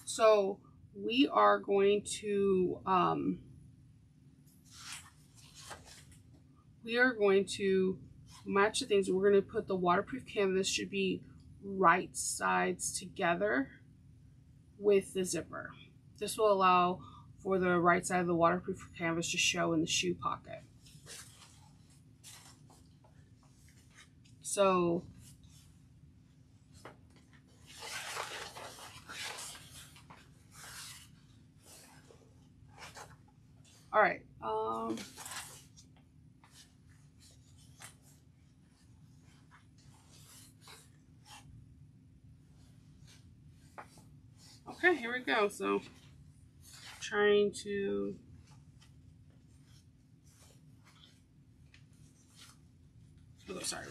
so we are going to match the things. We're going to put the waterproof canvas, should be right sides together with the zipper. This will allow for the right side of the waterproof canvas to show in the shoe pocket. So all right, okay, here we go. So trying to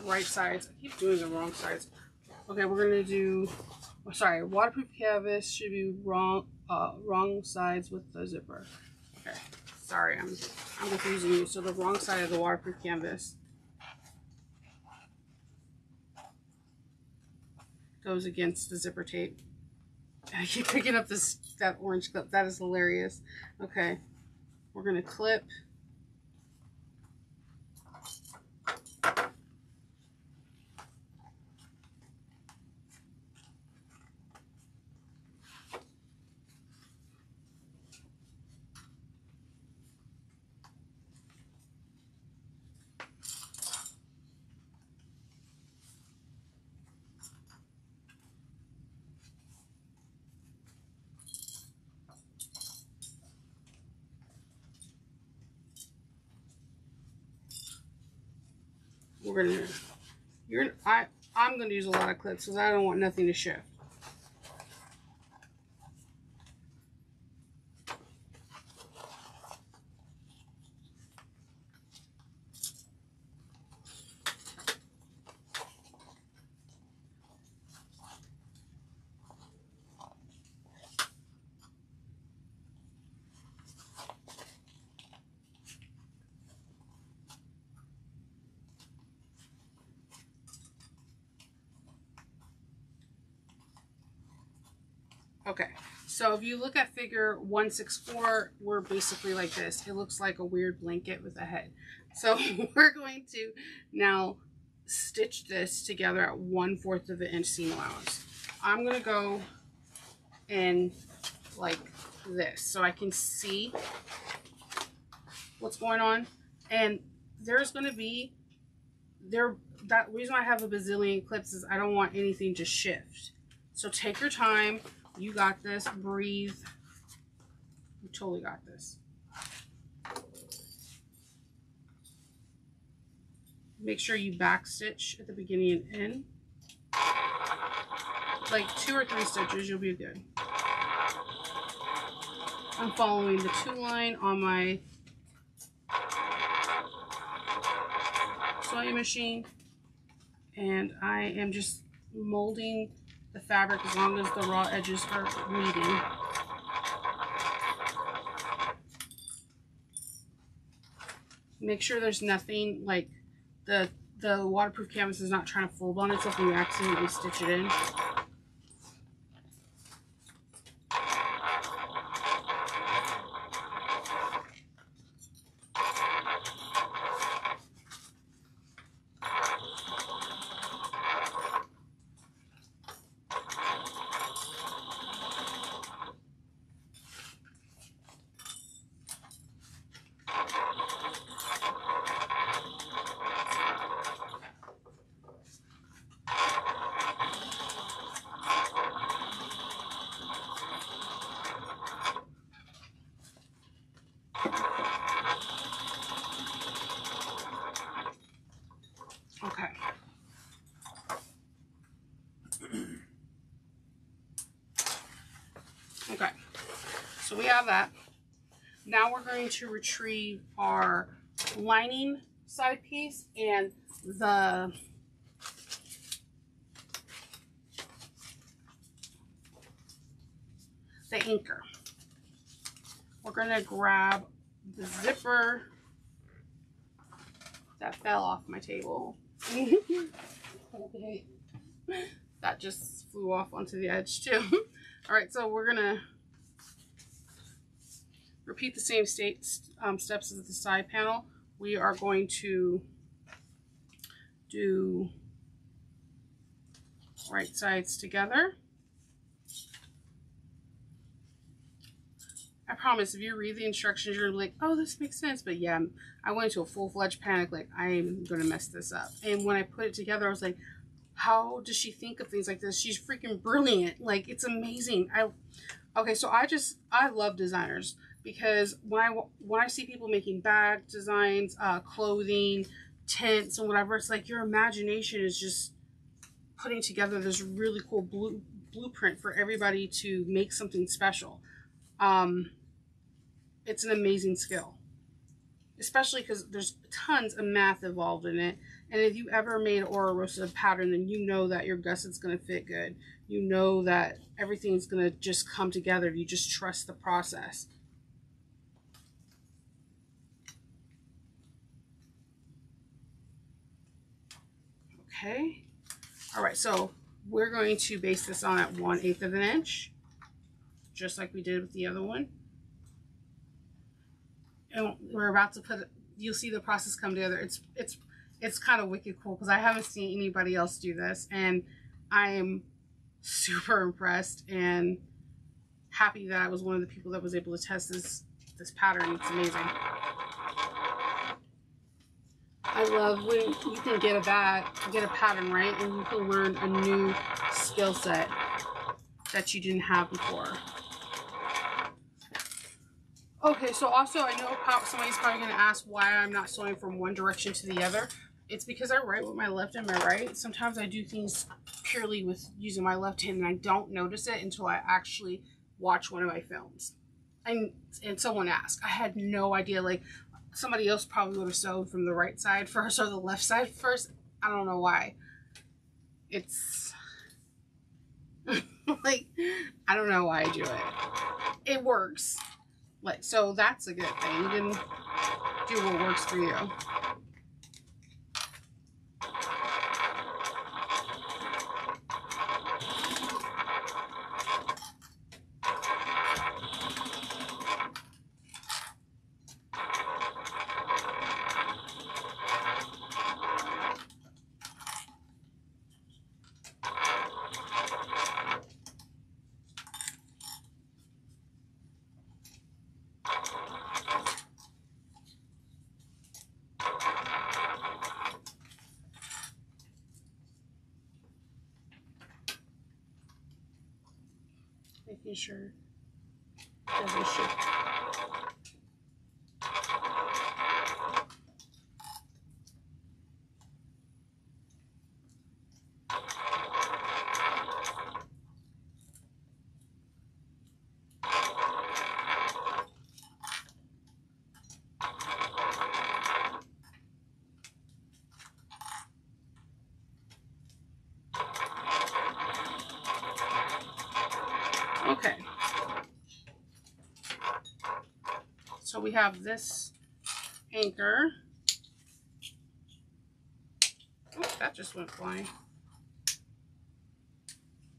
right sides. I keep doing the wrong sides. Okay, we're gonna do, waterproof canvas should be wrong sides with the zipper. Okay, sorry, I'm confusing you. So the wrong side of the waterproof canvas goes against the zipper tape. I keep picking up that orange clip. That is hilarious. Okay, we're gonna clip. I'm gonna use a lot of clips because I don't want nothing to shift. Okay, so if you look at figure 164, we're basically like this. It looks like a weird blanket with a head. So we're going to now stitch this together at 1/4 of an inch seam allowance. I'm going to go and like this so I can see what's going on. And there's going to be that reason why I have a bazillion clips is I don't want anything to shift. So take your time. You got this. Breathe. You totally got this. Make sure you back stitch at the beginning and end. Like 2 or 3 stitches, you'll be good. I'm following the 2 line on my sewing machine, and I am just molding the fabric as long as the raw edges are meeting. Make sure there's nothing like the waterproof canvas is not trying to fold on itself when you accidentally stitch it in. Okay. Okay. So we have that. Now we're going to retrieve our lining side piece and the anchor. We're going to grab the zipper that fell off my table. Okay. That just flew off onto the edge too. All right, so we're gonna repeat the same steps as the side panel. We are going to do right sides together. I promise, if you read the instructions, you're like, oh, this makes sense. But yeah, I went into a full-fledged panic, like, I'm going to mess this up. And when I put it together, I was like, how does she think of things like this? She's freaking brilliant. Like, it's amazing. Okay, so I love designers because when I see people making bag designs, clothing, tents, and whatever, it's like your imagination is just putting together this really cool blueprint for everybody to make something special. It's an amazing skill, especially because there's tons of math involved in it. And if you ever made an Oro Rosa pattern, then you know that your gusset's going to fit good. You know that everything's going to just come together. You just trust the process. Okay. All right. So we're going to base this on at 1/8 of an inch, just like we did with the other one. And we're about to put, you'll see the process come together. It's kind of wicked cool because I haven't seen anybody else do this, and I am super impressed and happy that I was one of the people that was able to test this pattern. It's amazing. I love when you can get a pattern right, and you can learn a new skill set that you didn't have before. Okay, so also I know somebody's probably going to ask why I'm not sewing from one direction to the other. It's because I write with my left and my right. Sometimes I do things purely with using my left hand, and I don't notice it until I actually watch one of my films. And someone asked. I had no idea. Like, somebody else probably would have sewed from the right side first or the left side first. I don't know why. It's like, I don't know why I do it. It works. Like, so that's a good thing. You can do what works for you. making sure it doesn't shift. Okay, so we have this anchor. Oh, that just went flying.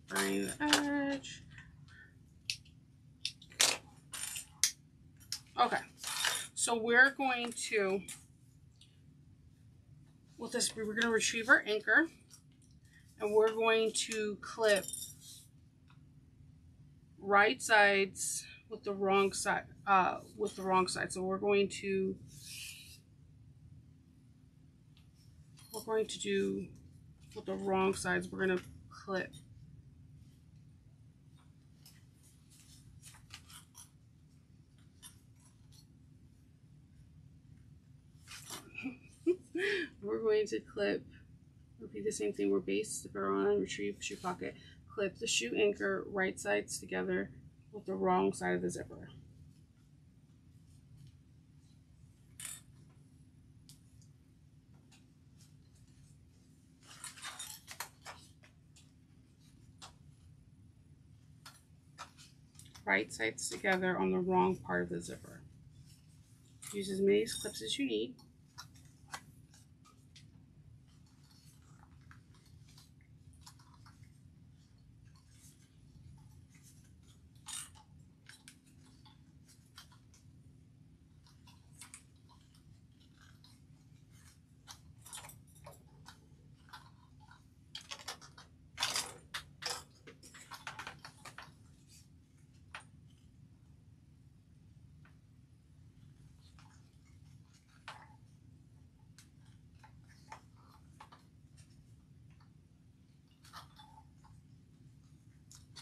Burning the edge. Okay, so we're going to, with this, we're going to retrieve our anchor, and we're going to clip right sides with the wrong side, So we're going to do with the wrong sides. We're going to clip we're going to clip, repeat the same thing. We're base, zipper on, retrieve shoe pocket, clip the shoe anchor right sides together with the wrong side of the zipper. Right sides together on the wrong part of the zipper. Use as many clips as you need.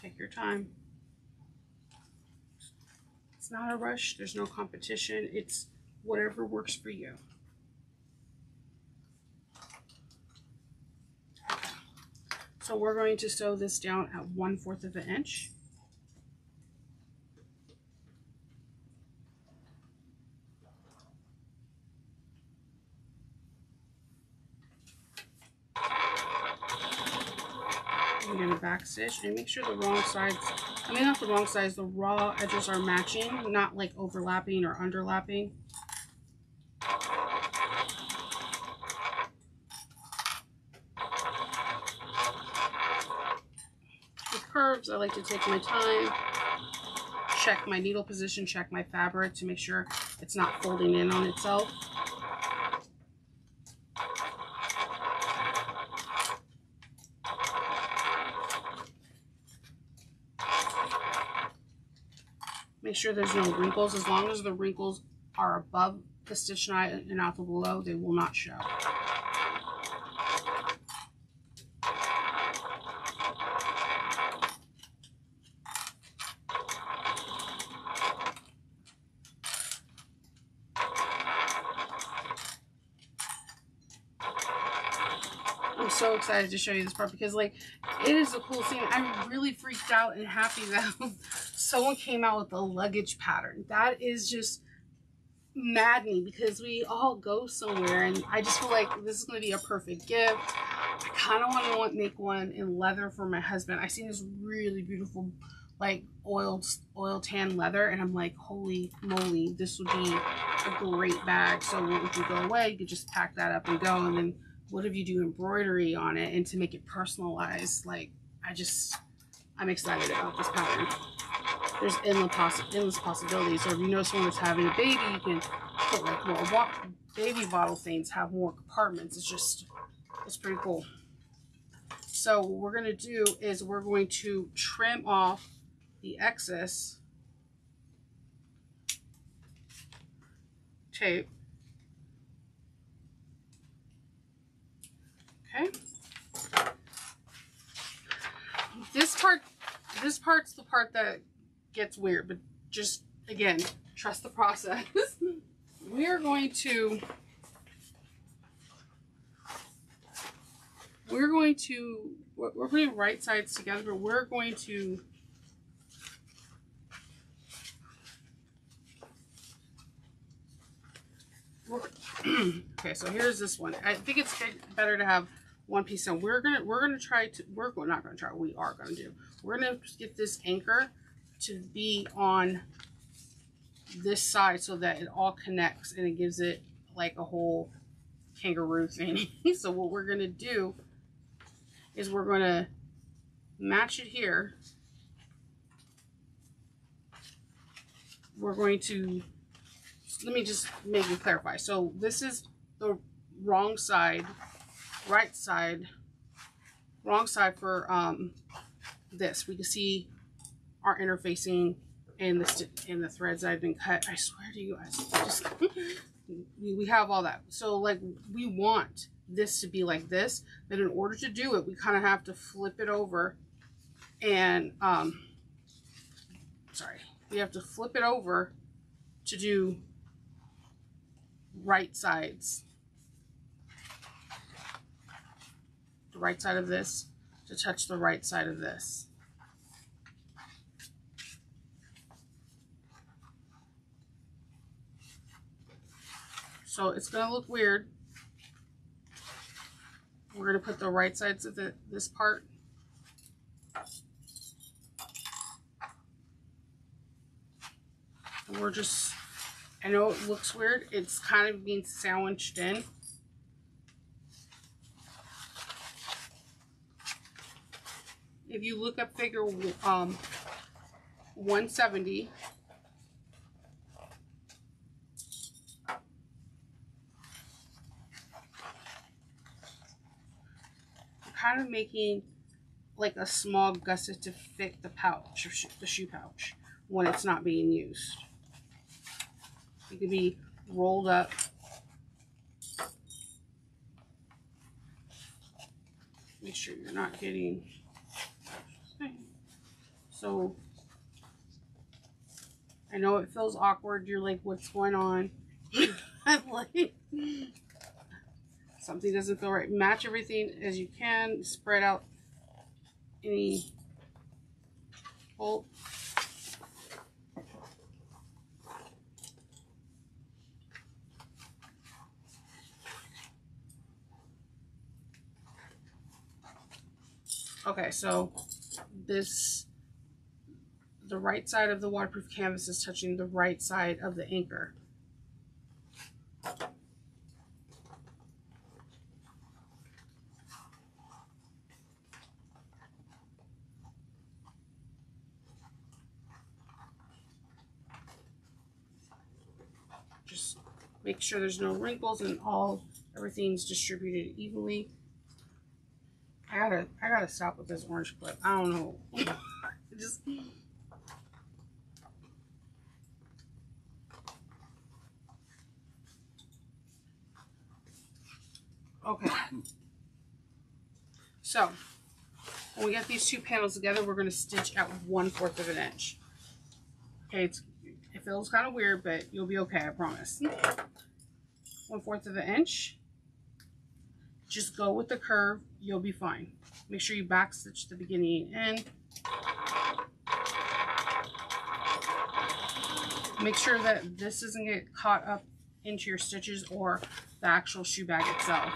Take your time. It's not a rush. There's no competition. It's whatever works for you. So we're going to sew this down at 1/4 of an inch. I'm going to back stitch and make sure the wrong sides, not the wrong sides, the raw edges are matching, not like overlapping or underlapping. With curves, I like to take my time, check my needle position, check my fabric to make sure it's not folding in on itself. Make sure there's no wrinkles. As long as the wrinkles are above the stitch knot and not below, they will not show. I'm so excited to show you this part because like it is a cool scene. I'm really freaked out and happy that someone came out with a luggage pattern. That is just maddening because we all go somewhere and I just feel like this is going to be a perfect gift. I kind of want to make one in leather for my husband. I seen this really beautiful like oil tan leather and I'm like, holy moly, this would be a great bag. So if you go away, you could just pack that up and go. And then what if you do embroidery on it and to make it personalized? Like I'm excited about this pattern. There's endless possibilities. So if you know someone that's having a baby, you can put like more baby bottle things, have more compartments. It's pretty cool. So what we're going to do is we're going to trim off the excess tape. Okay. This part's the part that gets weird, but just, again, trust the process. We're going to we're putting right sides together, but we're going to okay, so here's this one. I think it's better to have one piece on. We are gonna get this anchor to be on this side so that it all connects and it gives it like a whole kangaroo thing. So what we're gonna do is we're gonna match it here. We're going to, let me just make it clarify. So this is the wrong side, right side, wrong side for this. We can see our interfacing and the threads that I've been cut. I swear to you, we have all that. So like we want this to be like this, but in order to do it, we kind of have to flip it over and we have to flip it over to do right sides. The right side of this to touch the right side of this. So it's going to look weird. We're going to put the right sides of this part. And we're just, I know it looks weird. It's kind of being sandwiched in. If you look up figure 170, kind of making like a small gusset to fit the pouch, the shoe pouch, when it's not being used. It could be rolled up. Make sure you're not getting. So I know it feels awkward. You're like, what's going on? Like, something doesn't feel right. Match everything as you can. Spread out any hole. Okay, so the right side of the waterproof canvas is touching the right side of the anchor. Just make sure there's no wrinkles and everything's distributed evenly. I gotta stop with this orange clip. I don't know. Just okay. So when we get these two panels together, we're going to stitch at 1/4 of an inch. Okay, it feels kind of weird, but you'll be okay, I promise. 1/4 of an inch. Just go with the curve, you'll be fine. Make sure you back stitch the beginning and end. Make sure that this doesn't get caught up into your stitches or the actual shoe bag itself.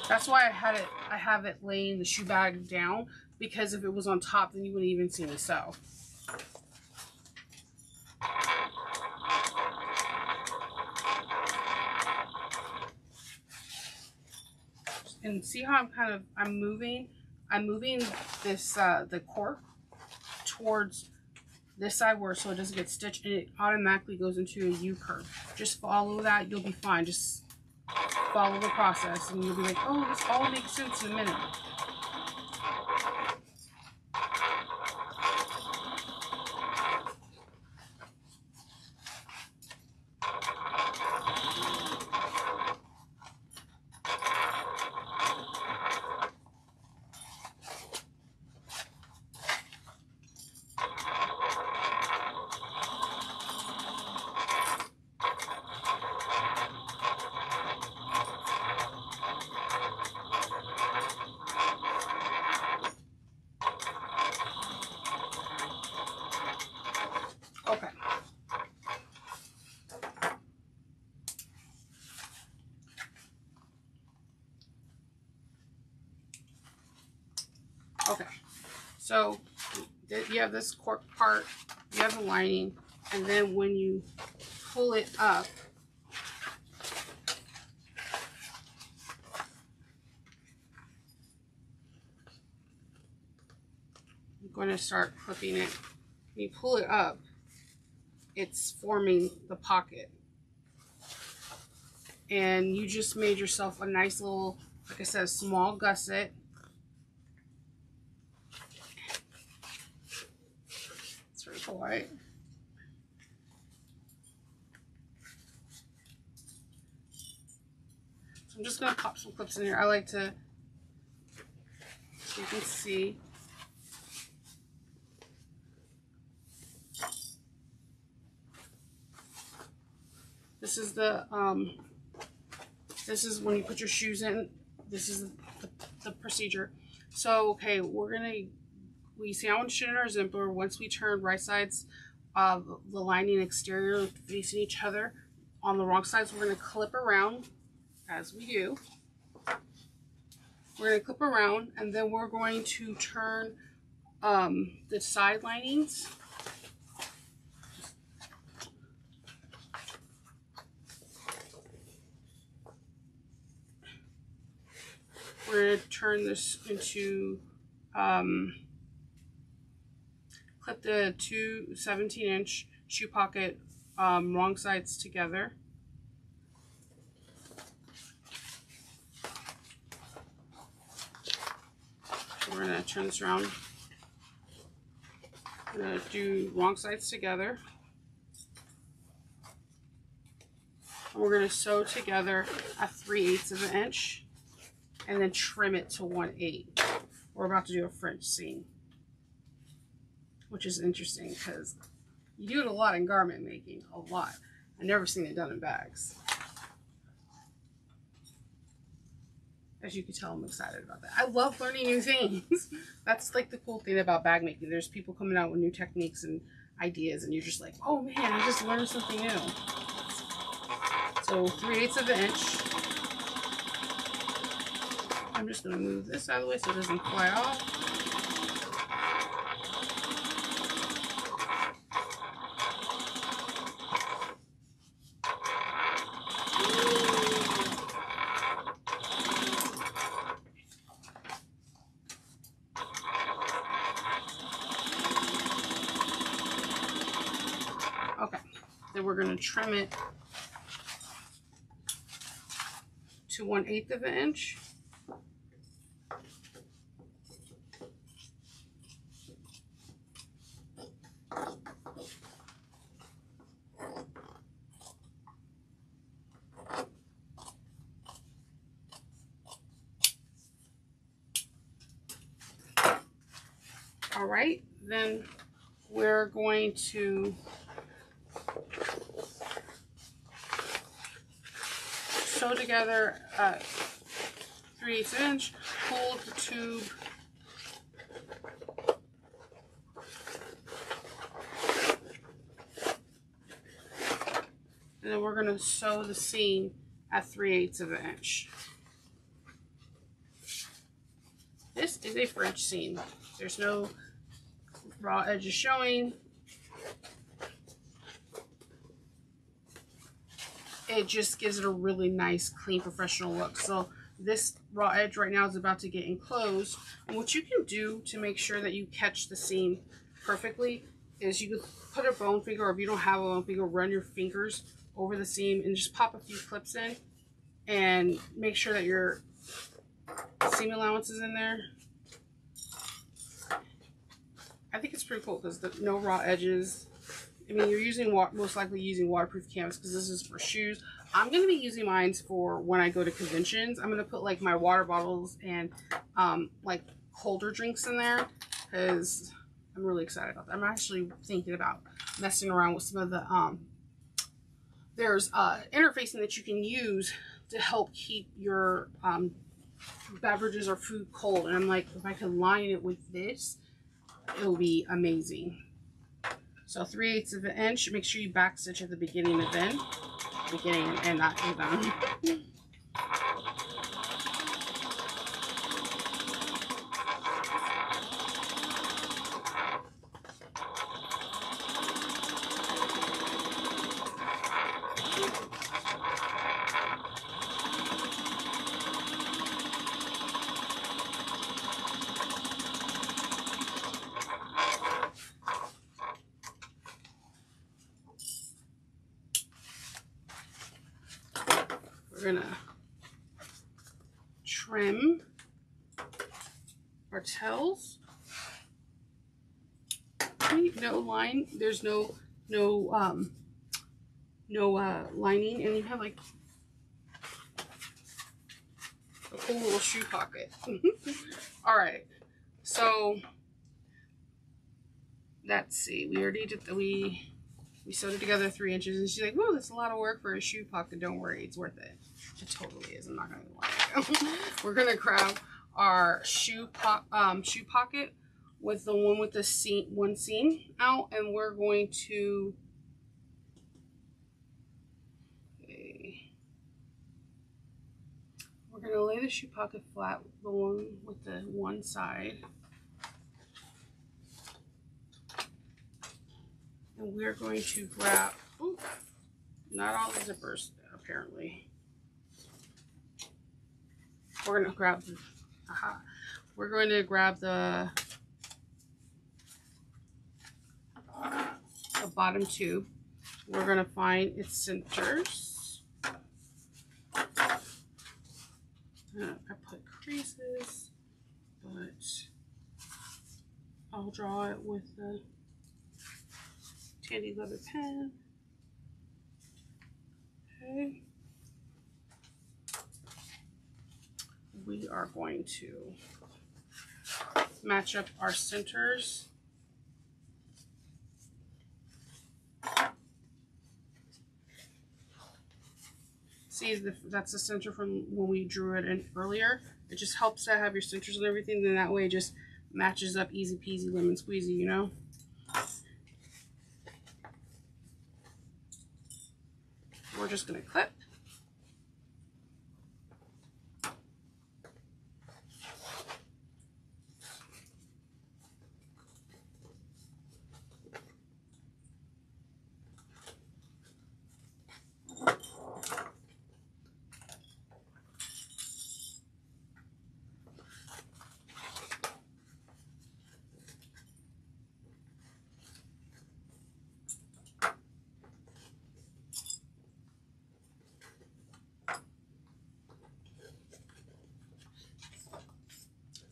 That's why I have it laying the shoe bag down, because if it was on top, then you wouldn't even see me sew. And see how I'm moving this the cork towards this side so it doesn't get stitched, and it automatically goes into a U curve. Just follow that, you'll be fine. Just follow the process and you'll be like, oh, this all makes sense in a minute. Okay, so you have this cork part, you have the lining, and then when you pull it up, I'm going to start clipping it. When you pull it up, it's forming the pocket. And you just made yourself a nice little, like I said, small gusset. It's pretty cool, right? So I'm just going to pop some clips in here. I like to, so you can see. This is the, this is when you put your shoes in. This is the procedure. So, okay, we sandwich in our zipper. Once we turn right sides of the lining exterior facing each other, on the wrong sides, we're going to clip around, as we do. We're going to clip around, and then we're going to turn the side linings. We're going to turn this into, clip the two 17-inch shoe pocket wrong sides together. So we're going to turn this around. We're going to do wrong sides together. And we're going to sew together a 3/8 of an inch. And then trim it to 1/8. We're about to do a French seam, which is interesting because you do it a lot in garment making, a lot. I've never seen it done in bags. As you can tell, I'm excited about that. I love learning new things. That's like the cool thing about bag making. There's people coming out with new techniques and ideas, and you're just like, oh man, I just learned something new. So 3/8 of an inch. I'm just going to move this out of the way so it doesn't fly off. Okay, then we're going to trim it to 1/8 of an inch. All right, then we're going to sew together a 3/8 inch, pull the tube and then we're going to sew the seam at 3/8 of an inch. This is a French seam. There's no raw edges showing. It just gives it a really nice, clean, professional look. So this raw edge right now is about to get enclosed. And what you can do to make sure that you catch the seam perfectly is you could put a bone finger, or if you don't have a bone finger, run your fingers over the seam and just pop a few clips in and make sure that your seam allowance is in there. I think it's pretty cool because no raw edges. I mean, you're using most likely using waterproof canvas because this is for shoes. I'm going to be using mine for when I go to conventions. I'm going to put like my water bottles and like colder drinks in there because I'm really excited about that. I'm actually thinking about messing around with some of the there's interfacing that you can use to help keep your beverages or food cold. And I'm like, if I could line it with this, it will be amazing. So 3/8 of an inch. Make sure you back stitch at the beginning and end. Beginning and not even. We're gonna trim our tails. No line. There's no lining, and you have like a cool little shoe pocket. All right, so let's see. We already did we sewed it together 3 inches, and she's like, "Whoa, that's a lot of work for a shoe pocket. Don't worry, it's worth it." It totally is. I'm not gonna lie. We're gonna grab our shoe pocket with the one with the one seam out, and we're going to lay the shoe pocket flat, the one with the one side, and we're going to grab, ooh, not all the zippers apparently. We're going to grab the, we're going to grab the bottom two. We're going to find its centers. I put creases, but I'll draw it with the Tandy leather pen. Okay. We are going to match up our centers. See, that's the center from when we drew it in earlier. It just helps to have your centers and everything, then that way it just matches up easy peasy lemon squeezy, you know? We're just gonna clip.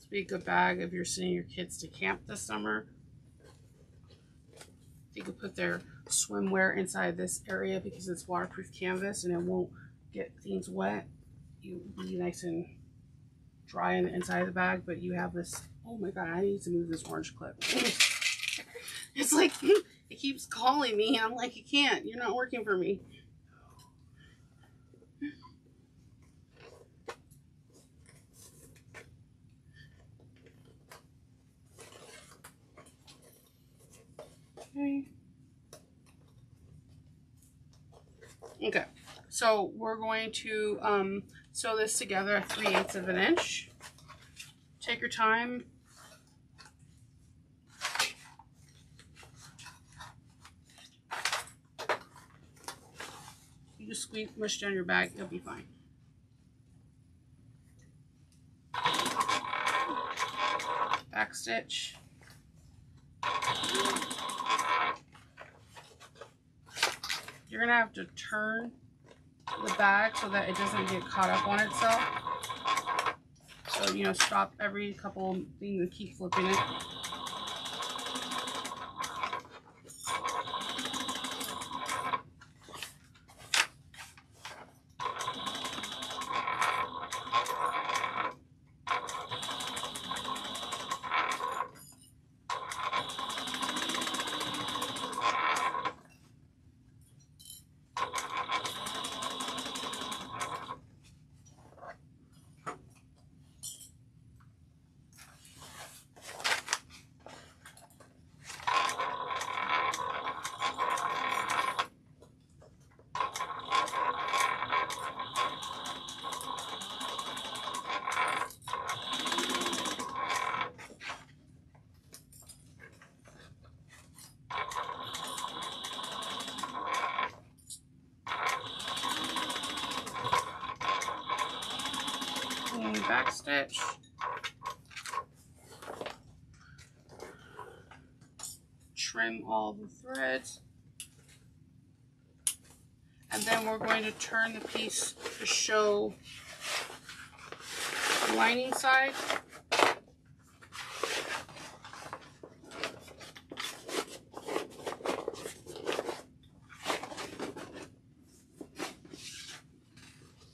Be a good bag if you're sending your kids to camp this summer. You could put their swimwear inside this area because it's waterproof canvas and it won't get things wet. You'll be nice and dry on the inside of the bag, but you have this. Oh my god, I need to move this orange clip. It's like it keeps calling me. I'm like, you can't. You're not working for me. Okay, so we're going to sew this together at 3/8 of an inch. Take your time. You just mush down your bag, you'll be fine. Back stitch. You're gonna have to turn the bag so that it doesn't get caught up on itself. So, you know, stop every couple things and keep flipping it. back stitch. Trim all the threads. And then we're going to turn the piece to show the lining side.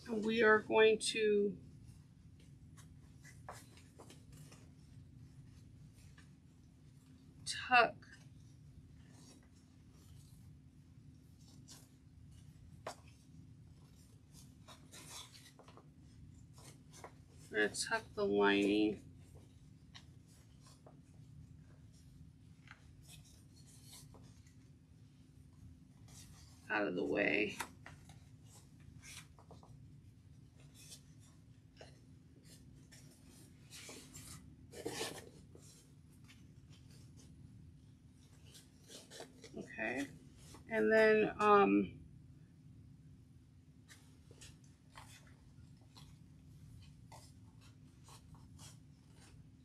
And we are going to tuck We're going to tuck the lining out of the way. Okay, and then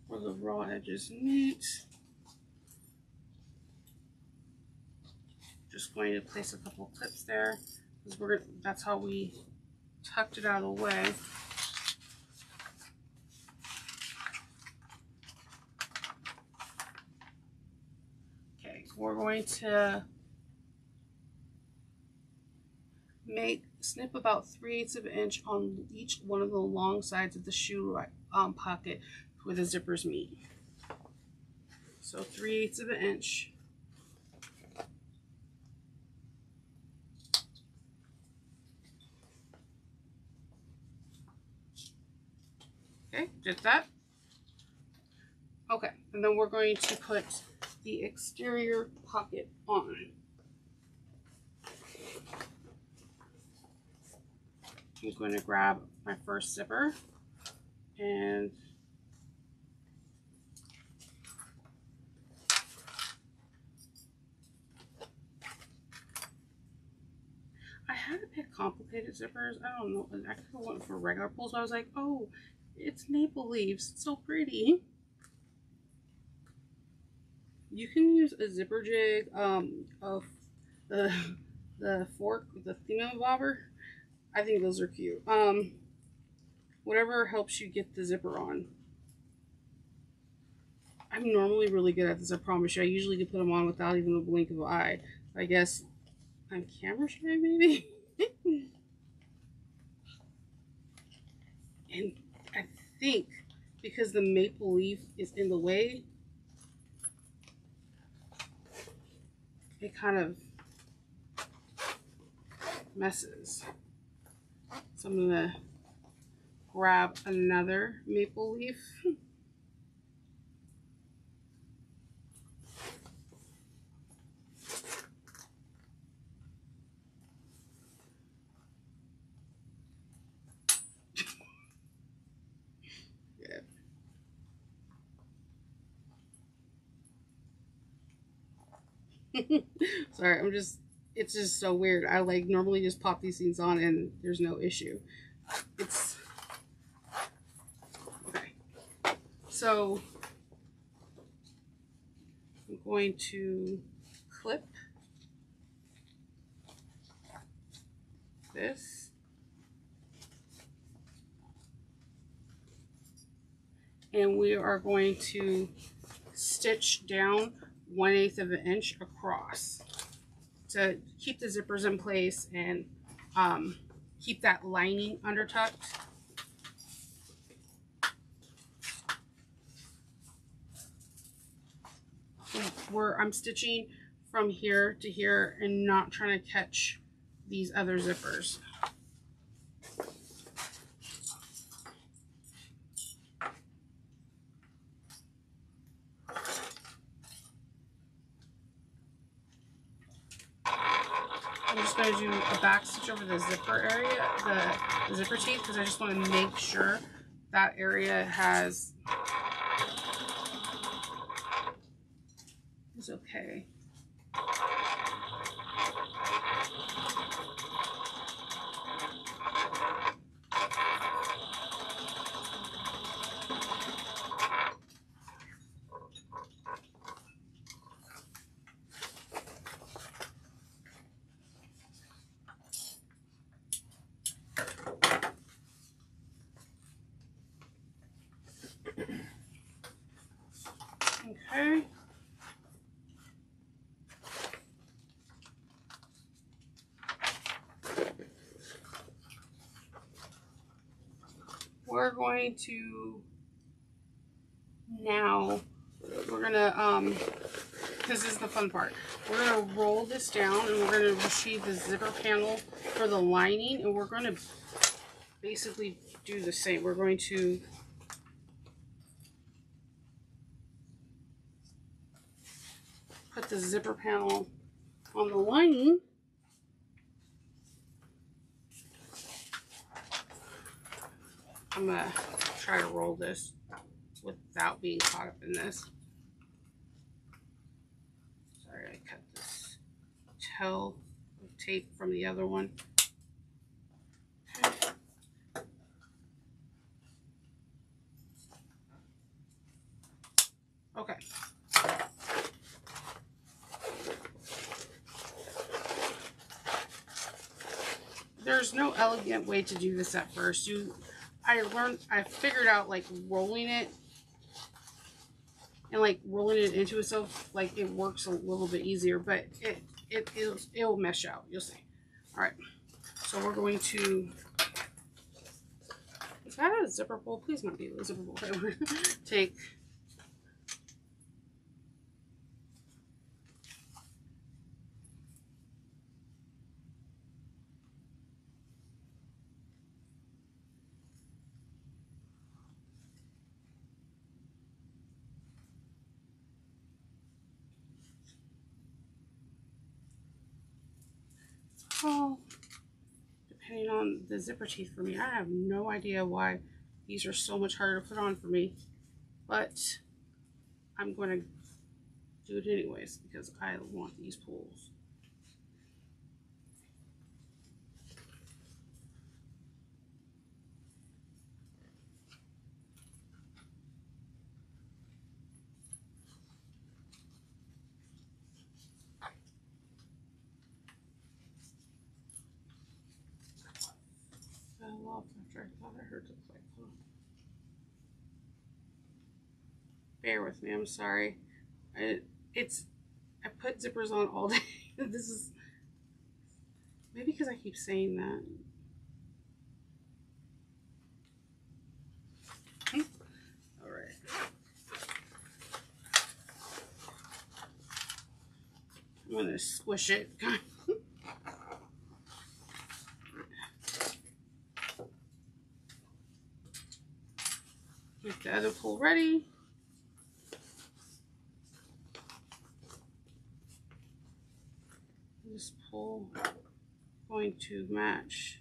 where the raw edges meet, just going to place a couple clips there because that's how we tucked it out of the way. Okay, we're going to snip about 3/8 of an inch on each one of the long sides of the shoe pocket where the zippers meet. So 3/8 of an inch. Okay, did that. Okay, and then we're going to put the exterior pocket on. I'm going to grab my first zipper and I had to pick complicated zippers. I don't know. I could have went for regular pulls. I was like, oh, it's maple leaves. It's so pretty. You can use a zipper jig of the fork, the thingamabobber. I think those are cute. Whatever helps you get the zipper on. I'm normally really good at this, I promise you. I usually can put them on without even a blink of an eye. I guess I'm camera shy, maybe? And I think because the maple leaf is in the way, it kind of messes. So I'm gonna grab another maple leaf. Sorry, it's just so weird. I like normally just pop these things on and there's no issue. Okay. So I'm going to clip this. And we are going to stitch down 1/8 of an inch across to keep the zippers in place and keep that lining under tucked. I'm stitching from here to here and not trying to catch these other zippers. I'm just going to do a back stitch over the zipper area, the zipper teeth, because I just want to make sure that area is okay. Okay. We're going to now, we're gonna, this is the fun part. We're gonna roll this down and we're gonna retrieve the zipper panel for the lining, and we're gonna basically do the same. We're going to put the zipper panel on the lining. I'm gonna try to roll this without being caught up in this. Sorry, I cut this tail tape from the other one. Okay. There's no elegant way to do this at first. I figured out like rolling it and like rolling it into itself, like it works a little bit easier, but it'll mesh out. You'll see. All right. So we're going to, is that a zipper pull? Please not be a zipper pull. Okay, we're gonna take depending on the zipper teeth for me. I have no idea why these are so much harder to put on for me, but I'm going to do it anyways because I want these pulls. Fell off after I thought I heard the click. Bear with me, I'm sorry. I put zippers on all day. This is maybe because I keep saying that. All right. I'm gonna squish it. Get the other pull ready. This pull going to match.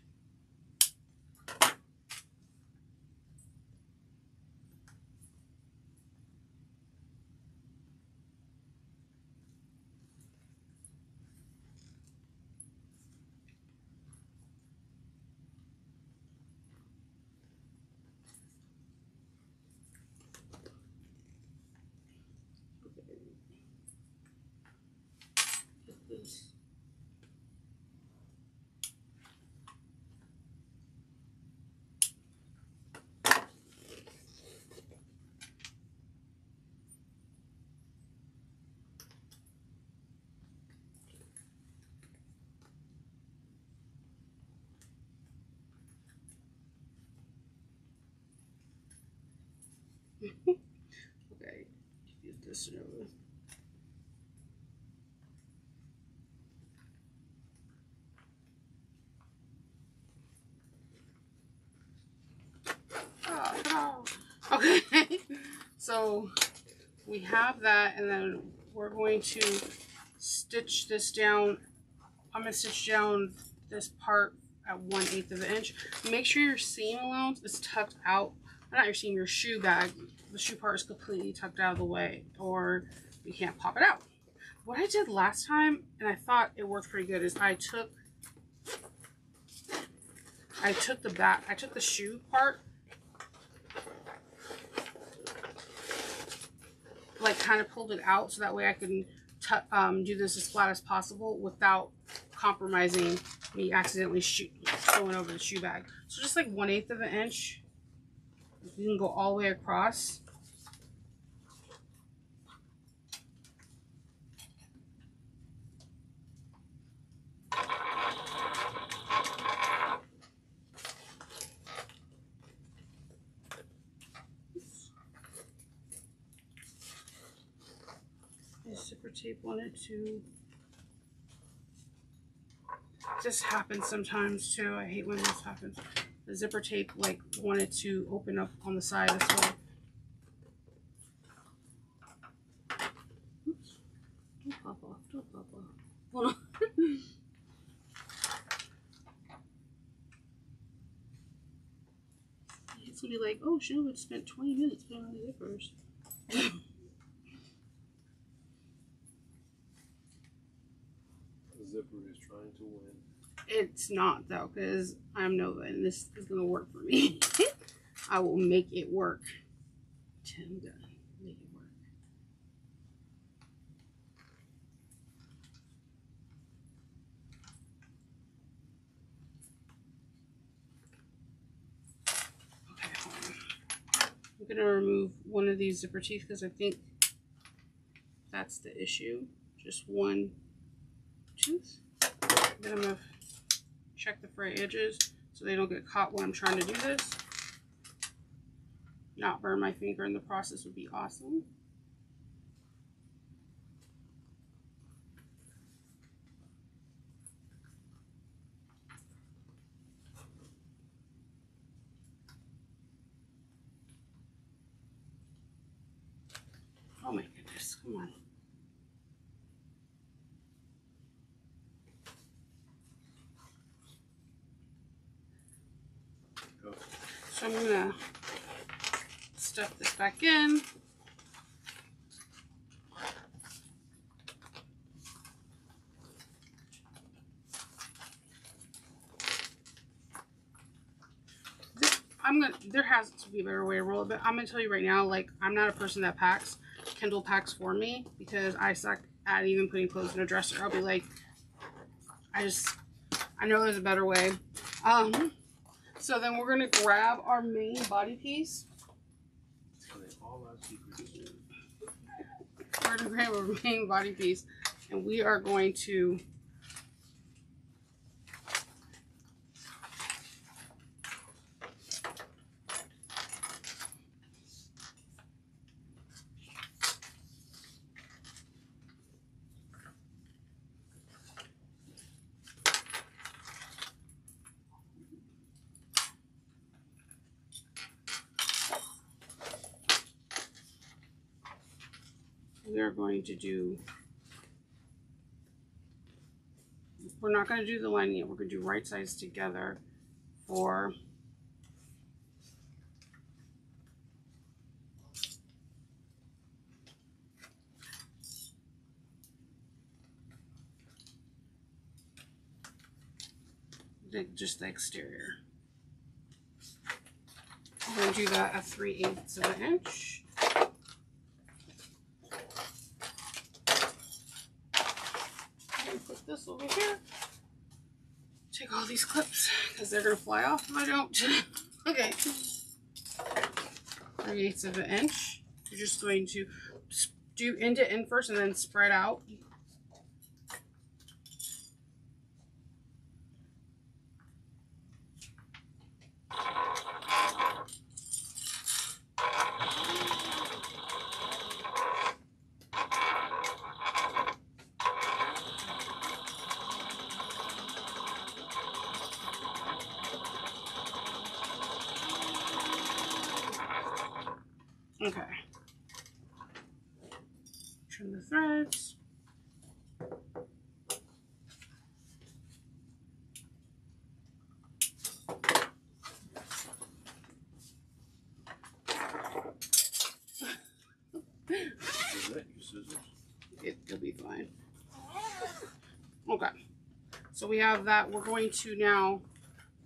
Okay, get this over. Oh, no. Okay, so we have that, and then we're going to stitch this down. I'm going to stitch down this part at 1/8 of an inch. Make sure your seam allowance is tucked out. Not your seam, your shoe bag. The shoe part is completely tucked out of the way, or you can't pop it out. What I did last time, and I thought it worked pretty good, is I took the shoe part, like kind of pulled it out so that way I can do this as flat as possible without compromising me accidentally going over the shoe bag. So just like 1/8 of an inch. You can go all the way across. tape wanted to, this happens sometimes too. I hate when this happens. The zipper tape like wanted to open up on the side as well. Oops. Don't pop off. Don't pop off. Hold on. It's gonna be like, oh, Sheila spent 20 minutes putting on the zippers. The zipper is trying to win. It's not though, because I'm Nova and this is gonna work for me. I will make it work. I'm gonna make it work. Okay, hold on. I'm gonna remove one of these zipper teeth because I think that's the issue. Just one tooth. Then I'm gonna check the fray edges so they don't get caught when I'm trying to do this. Not burn my finger in the process would be awesome. Oh my goodness, come on. So I'm gonna stuff this back in. There has to be a better way to roll it, but I'm gonna tell you right now, like, I'm not a person that packs. Kendall packs for me because I suck at even putting clothes in a dresser. I'll be like, I know there's a better way. So then we're gonna grab our main body piece. We're gonna grab our main body piece and we are going to do, we're not going to do the lining yet. We're going to do right sides together for just the exterior. I'm going to do that at 3/8 of an inch. Put this over here. Take all these clips because they're gonna fly off if I don't. Okay. 3/8 of an inch. You're just going to do end to end first and then spread out. Okay. Trim the threads. It'll be fine. Okay. So we have that. We're going to now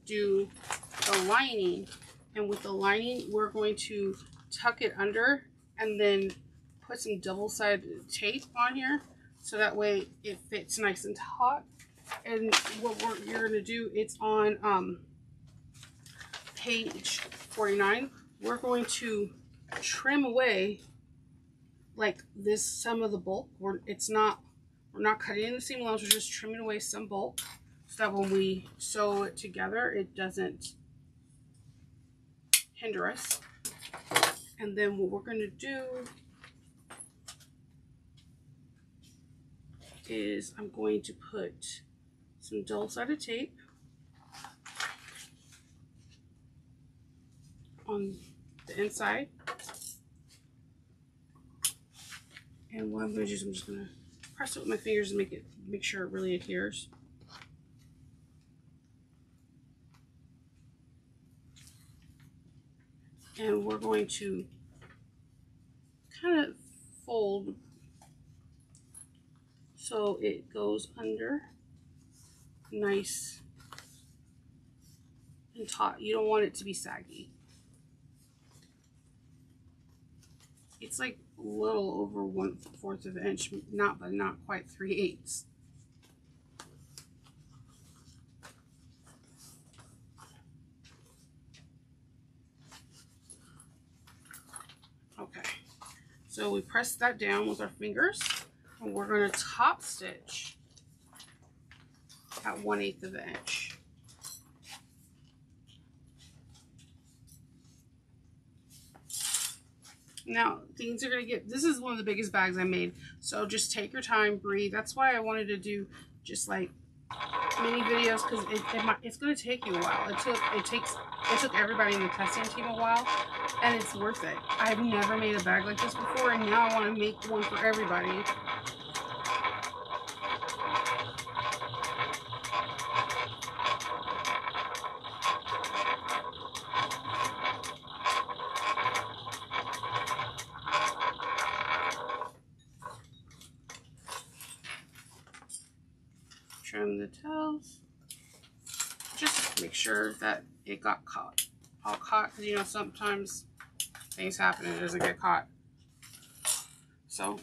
do the lining. And with the lining, we're going to tuck it under and then put some double-sided tape on here so that way it fits nice and taut. And what you're going to do, it's on page 49. We're going to trim away like this, some of the bulk. We're not cutting in the seam allowance, we're just trimming away some bulk so that when we sew it together, it doesn't hinder us. And then what we're going to do is I'm going to put some double-sided tape on the inside. And what I'm going to do is I'm just going to press it with my fingers and make sure it really adheres. And we're going to kind of fold so it goes under nice and taut. You don't want it to be saggy. It's like a little over 1/4 of an inch, but not quite 3/8. Okay, so we press that down with our fingers, and we're going to top stitch at 1/8 of an inch. Now, things are going to get, this is one of the biggest bags I made, so just take your time, breathe. That's why I wanted to do just like mini videos, because it's going to take you a while. It took everybody in the testing team a while, and it's worth it. I've never made a bag like this before, and now I want to make one for everybody. Trim the tails. Just make sure that it got all caught, because you know sometimes things happen and it doesn't get caught. So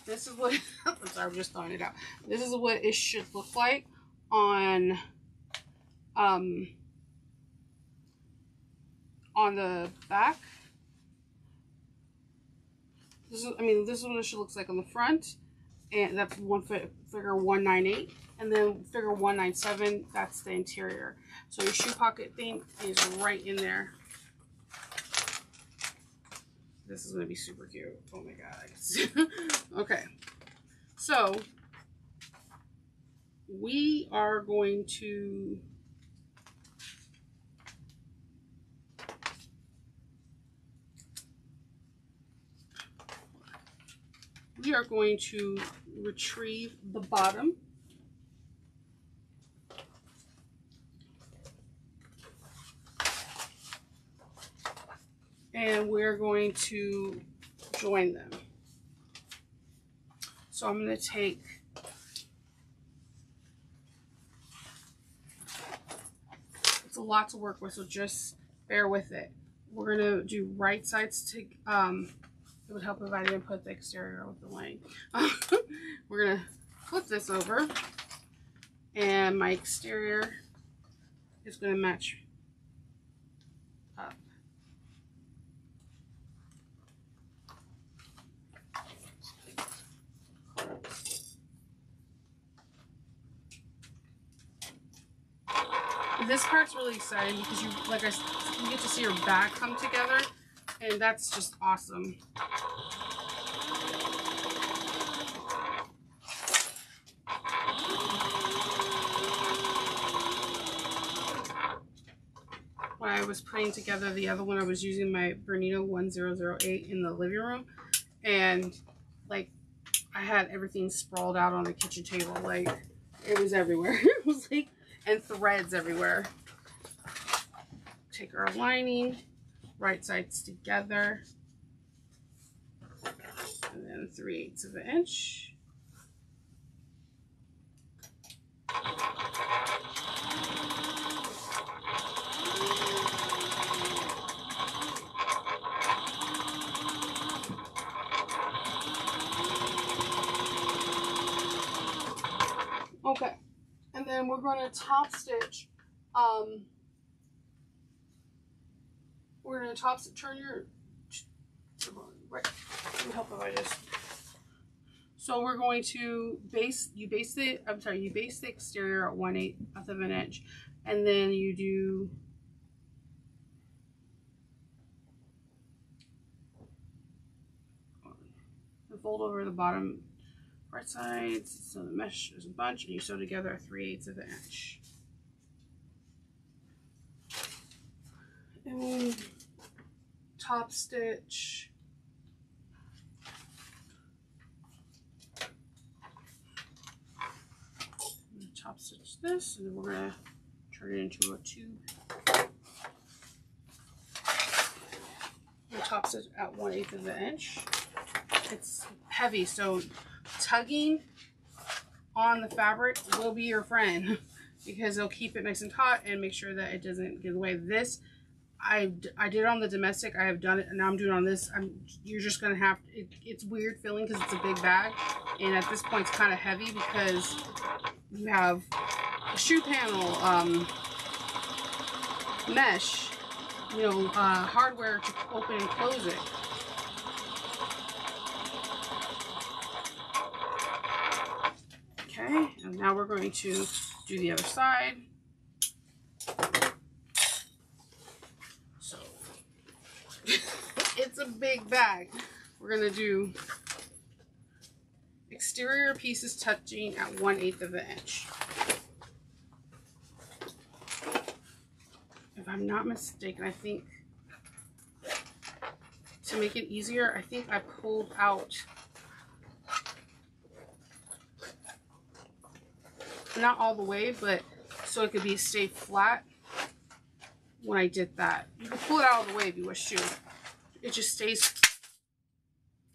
this is what I'm sorry, I'm just throwing it out. This is what it should look like on the back. This is what it should look like on the front, and that's figure 198, and then figure 197, that's the interior. So your shoe pocket thing is right in there. This is going to be super cute. Oh my god. Okay, so we are going to retrieve the bottom. And we're going to join them. So I'm going to take it's a lot to work with, so just bear with it. We're going to do right sides to it would help if I didn't put the exterior with the line. We're going to flip this over, and my exterior is going to match up. This part's really exciting because you get to see your back come together, and that's just awesome. When I was putting together the other one, I was using my Bernino 1008 in the living room, and like I had everything sprawled out on the kitchen table, like it was everywhere. It was like, and threads everywhere. Take our lining, right sides together, and then 3/8 of an inch. Okay, and then we're going to top stitch. We're going to top stitch. Turn your right. Let me help if I just. So we're going to base the exterior at 1/8 of an inch, and then you do fold over the bottom right sides. So the mesh is a bunch, and you sew together 3/8 of an inch. And top stitch. Top stitch this, and then we're gonna turn it into a tube. And top stitch at 1/8 of an inch. It's heavy, so tugging on the fabric will be your friend because it'll keep it nice and taut and make sure that it doesn't get away. This I did it on the domestic. I have done it, and now I'm doing it on this. You're just gonna have it's weird feeling because it's a big bag, and at this point it's kind of heavy because you have a shoe panel, mesh, you know, hardware to open and close it. Okay, and now we're going to do the other side. So it's a big bag. We're gonna do exterior pieces touching at 1/8 of an inch. If I'm not mistaken, I think to make it easier, I think I pulled out, not all the way, but so it could be stay flat when I did that. You can pull it out all the way if you wish to. It just stays.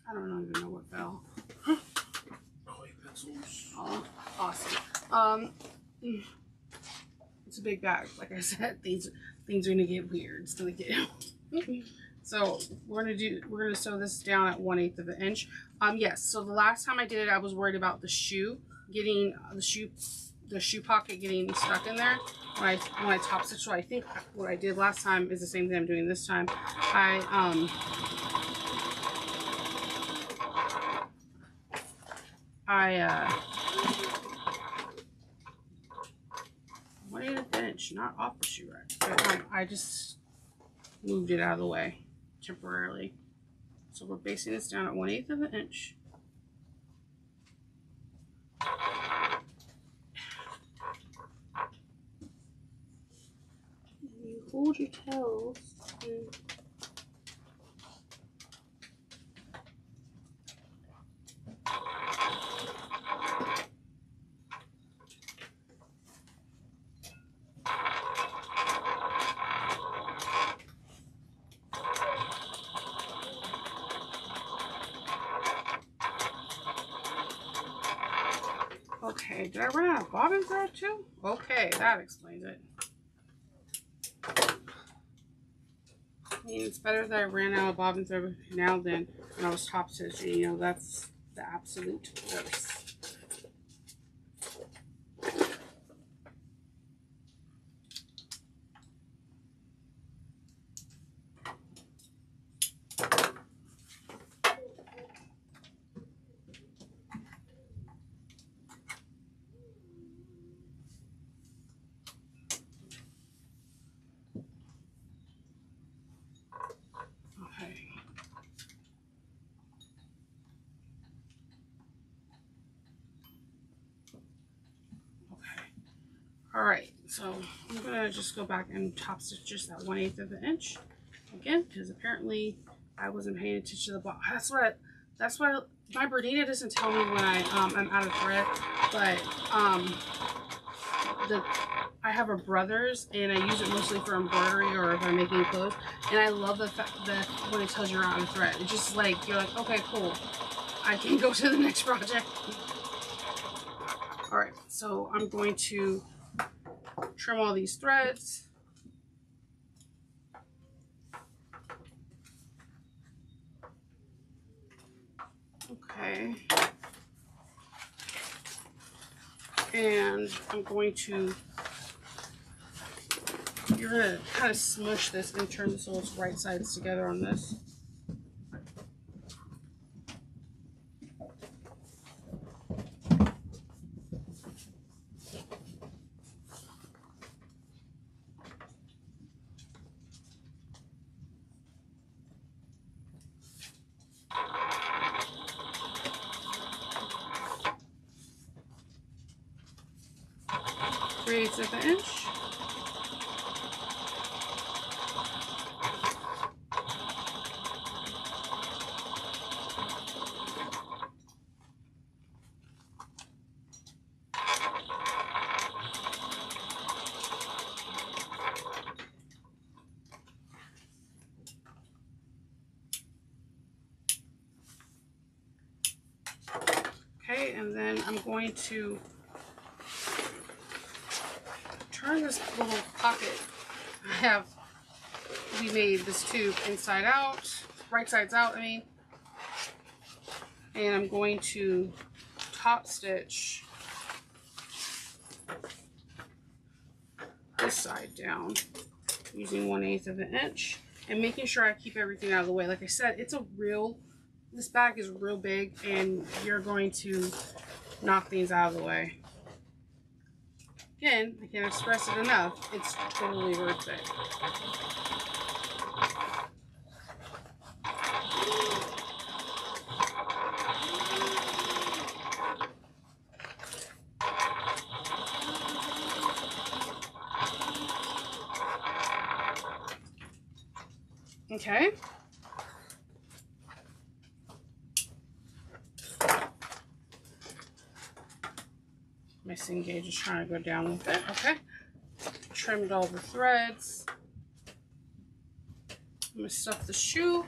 I don't even know what fell. Pencils. Oh, awesome. It's a big bag. Like I said, things are gonna get weird. It's gonna get. So we're gonna sew this down at 1/8 of an inch. Yes. So the last time I did it, I was worried about the shoe getting the shoe pocket getting stuck in there when I top stitch. So I think what I did last time is the same thing I'm doing this time. I 1/8 of an inch, not off the shoe rack, but I just moved it out of the way temporarily. So we're basing this down at 1/8 of an inch. You hold your toes and okay, did I run out of bobbin thread too? Okay, that explains it. I mean, it's better that I ran out of bobbin thread now than when I was top stitching. You know, that's the absolute worst. Alright, so I'm gonna just go back and top stitch just that 1/8 of an inch again, because apparently I wasn't paying attention to the bottom. That's why my Bernina doesn't tell me when I'm out of thread, but I have a Brothers and I use it mostly for embroidery or if I'm making clothes, and I love the fact that when it tells you're out of thread, it's just like you're like, okay, cool, I can go to the next project. Alright, so I'm going to trim all these threads. Okay. And I'm going to, you're going to kind of smush this and turn this so it's right sides together on this. 3/8 of an inch. Okay, and then I'm going to turn this little pocket we made this tube inside out, right sides out, I mean, and I'm going to top stitch this side down using 1/8 of an inch and making sure I keep everything out of the way. Like I said, this bag is real big and you're going to knock things out of the way. Again, I can't express it enough. It's totally worth it. Okay. My seam gauge is trying to go down with it. Okay. Trimmed all the threads. I'm going to stuff the shoe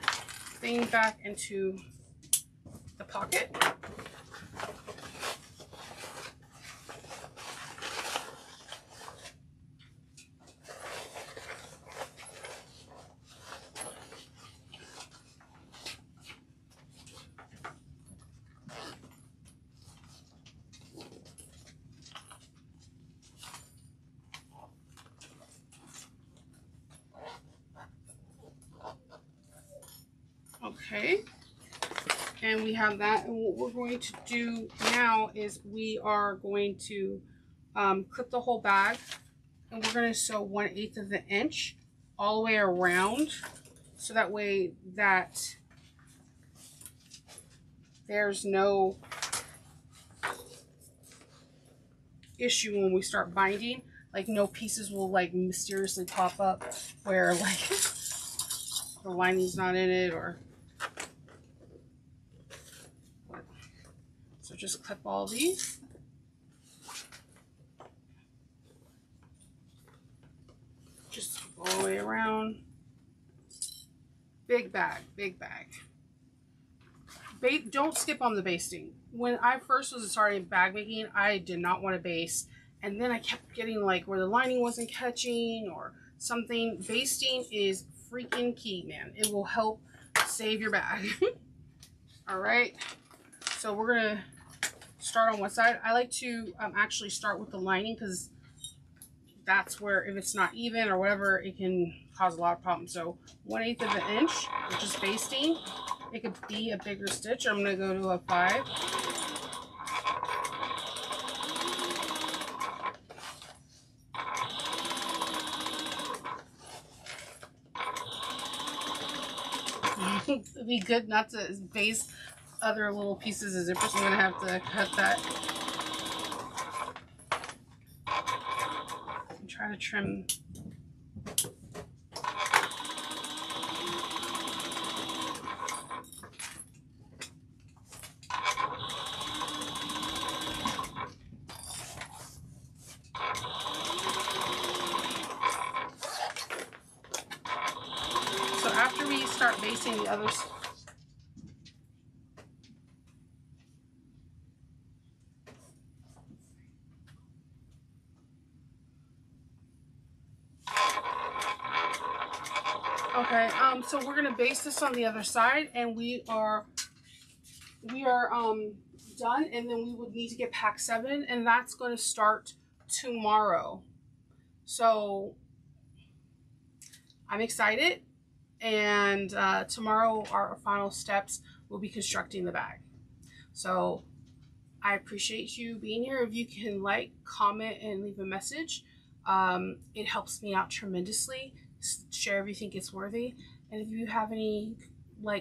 thing back into the pocket. Okay, and we have that, and what we're going to do now is we are going to clip the whole bag, and we're going to sew 1/8 of an inch all the way around, so that way that there's no issue when we start binding. Like no pieces will like mysteriously pop up where like the lining's not in it, or so just clip all these. Just all the way around. Big bag, big bag. Don't skip on the basting. When I first was starting bag making, I did not want to baste. And then I kept getting like where the lining wasn't catching or something. Basting is freaking key, man. It will help save your bag. All right. So we're going to start on one side. I like to actually start with the lining because that's where if it's not even or whatever, it can cause a lot of problems. So 1/8 of an inch, which is basting. It could be a bigger stitch. I'm going to go to a 5. It'd be good not to baste other little pieces of zipper, so I'm going to have to cut that. And try to trim. So after we start basting the others, okay, so we're gonna baste this on the other side, and we are done, and then we would need to get pack 7, and that's going to start tomorrow. So I'm excited, and tomorrow our final steps will be constructing the bag. So I appreciate you being here. If you can like, comment, and leave a message, it helps me out tremendously. Share if you think it's worthy, and if you have any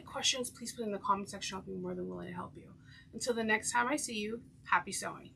questions, please put in the comment section. I'll be more than willing to help you. Until the next time I see you, happy sewing.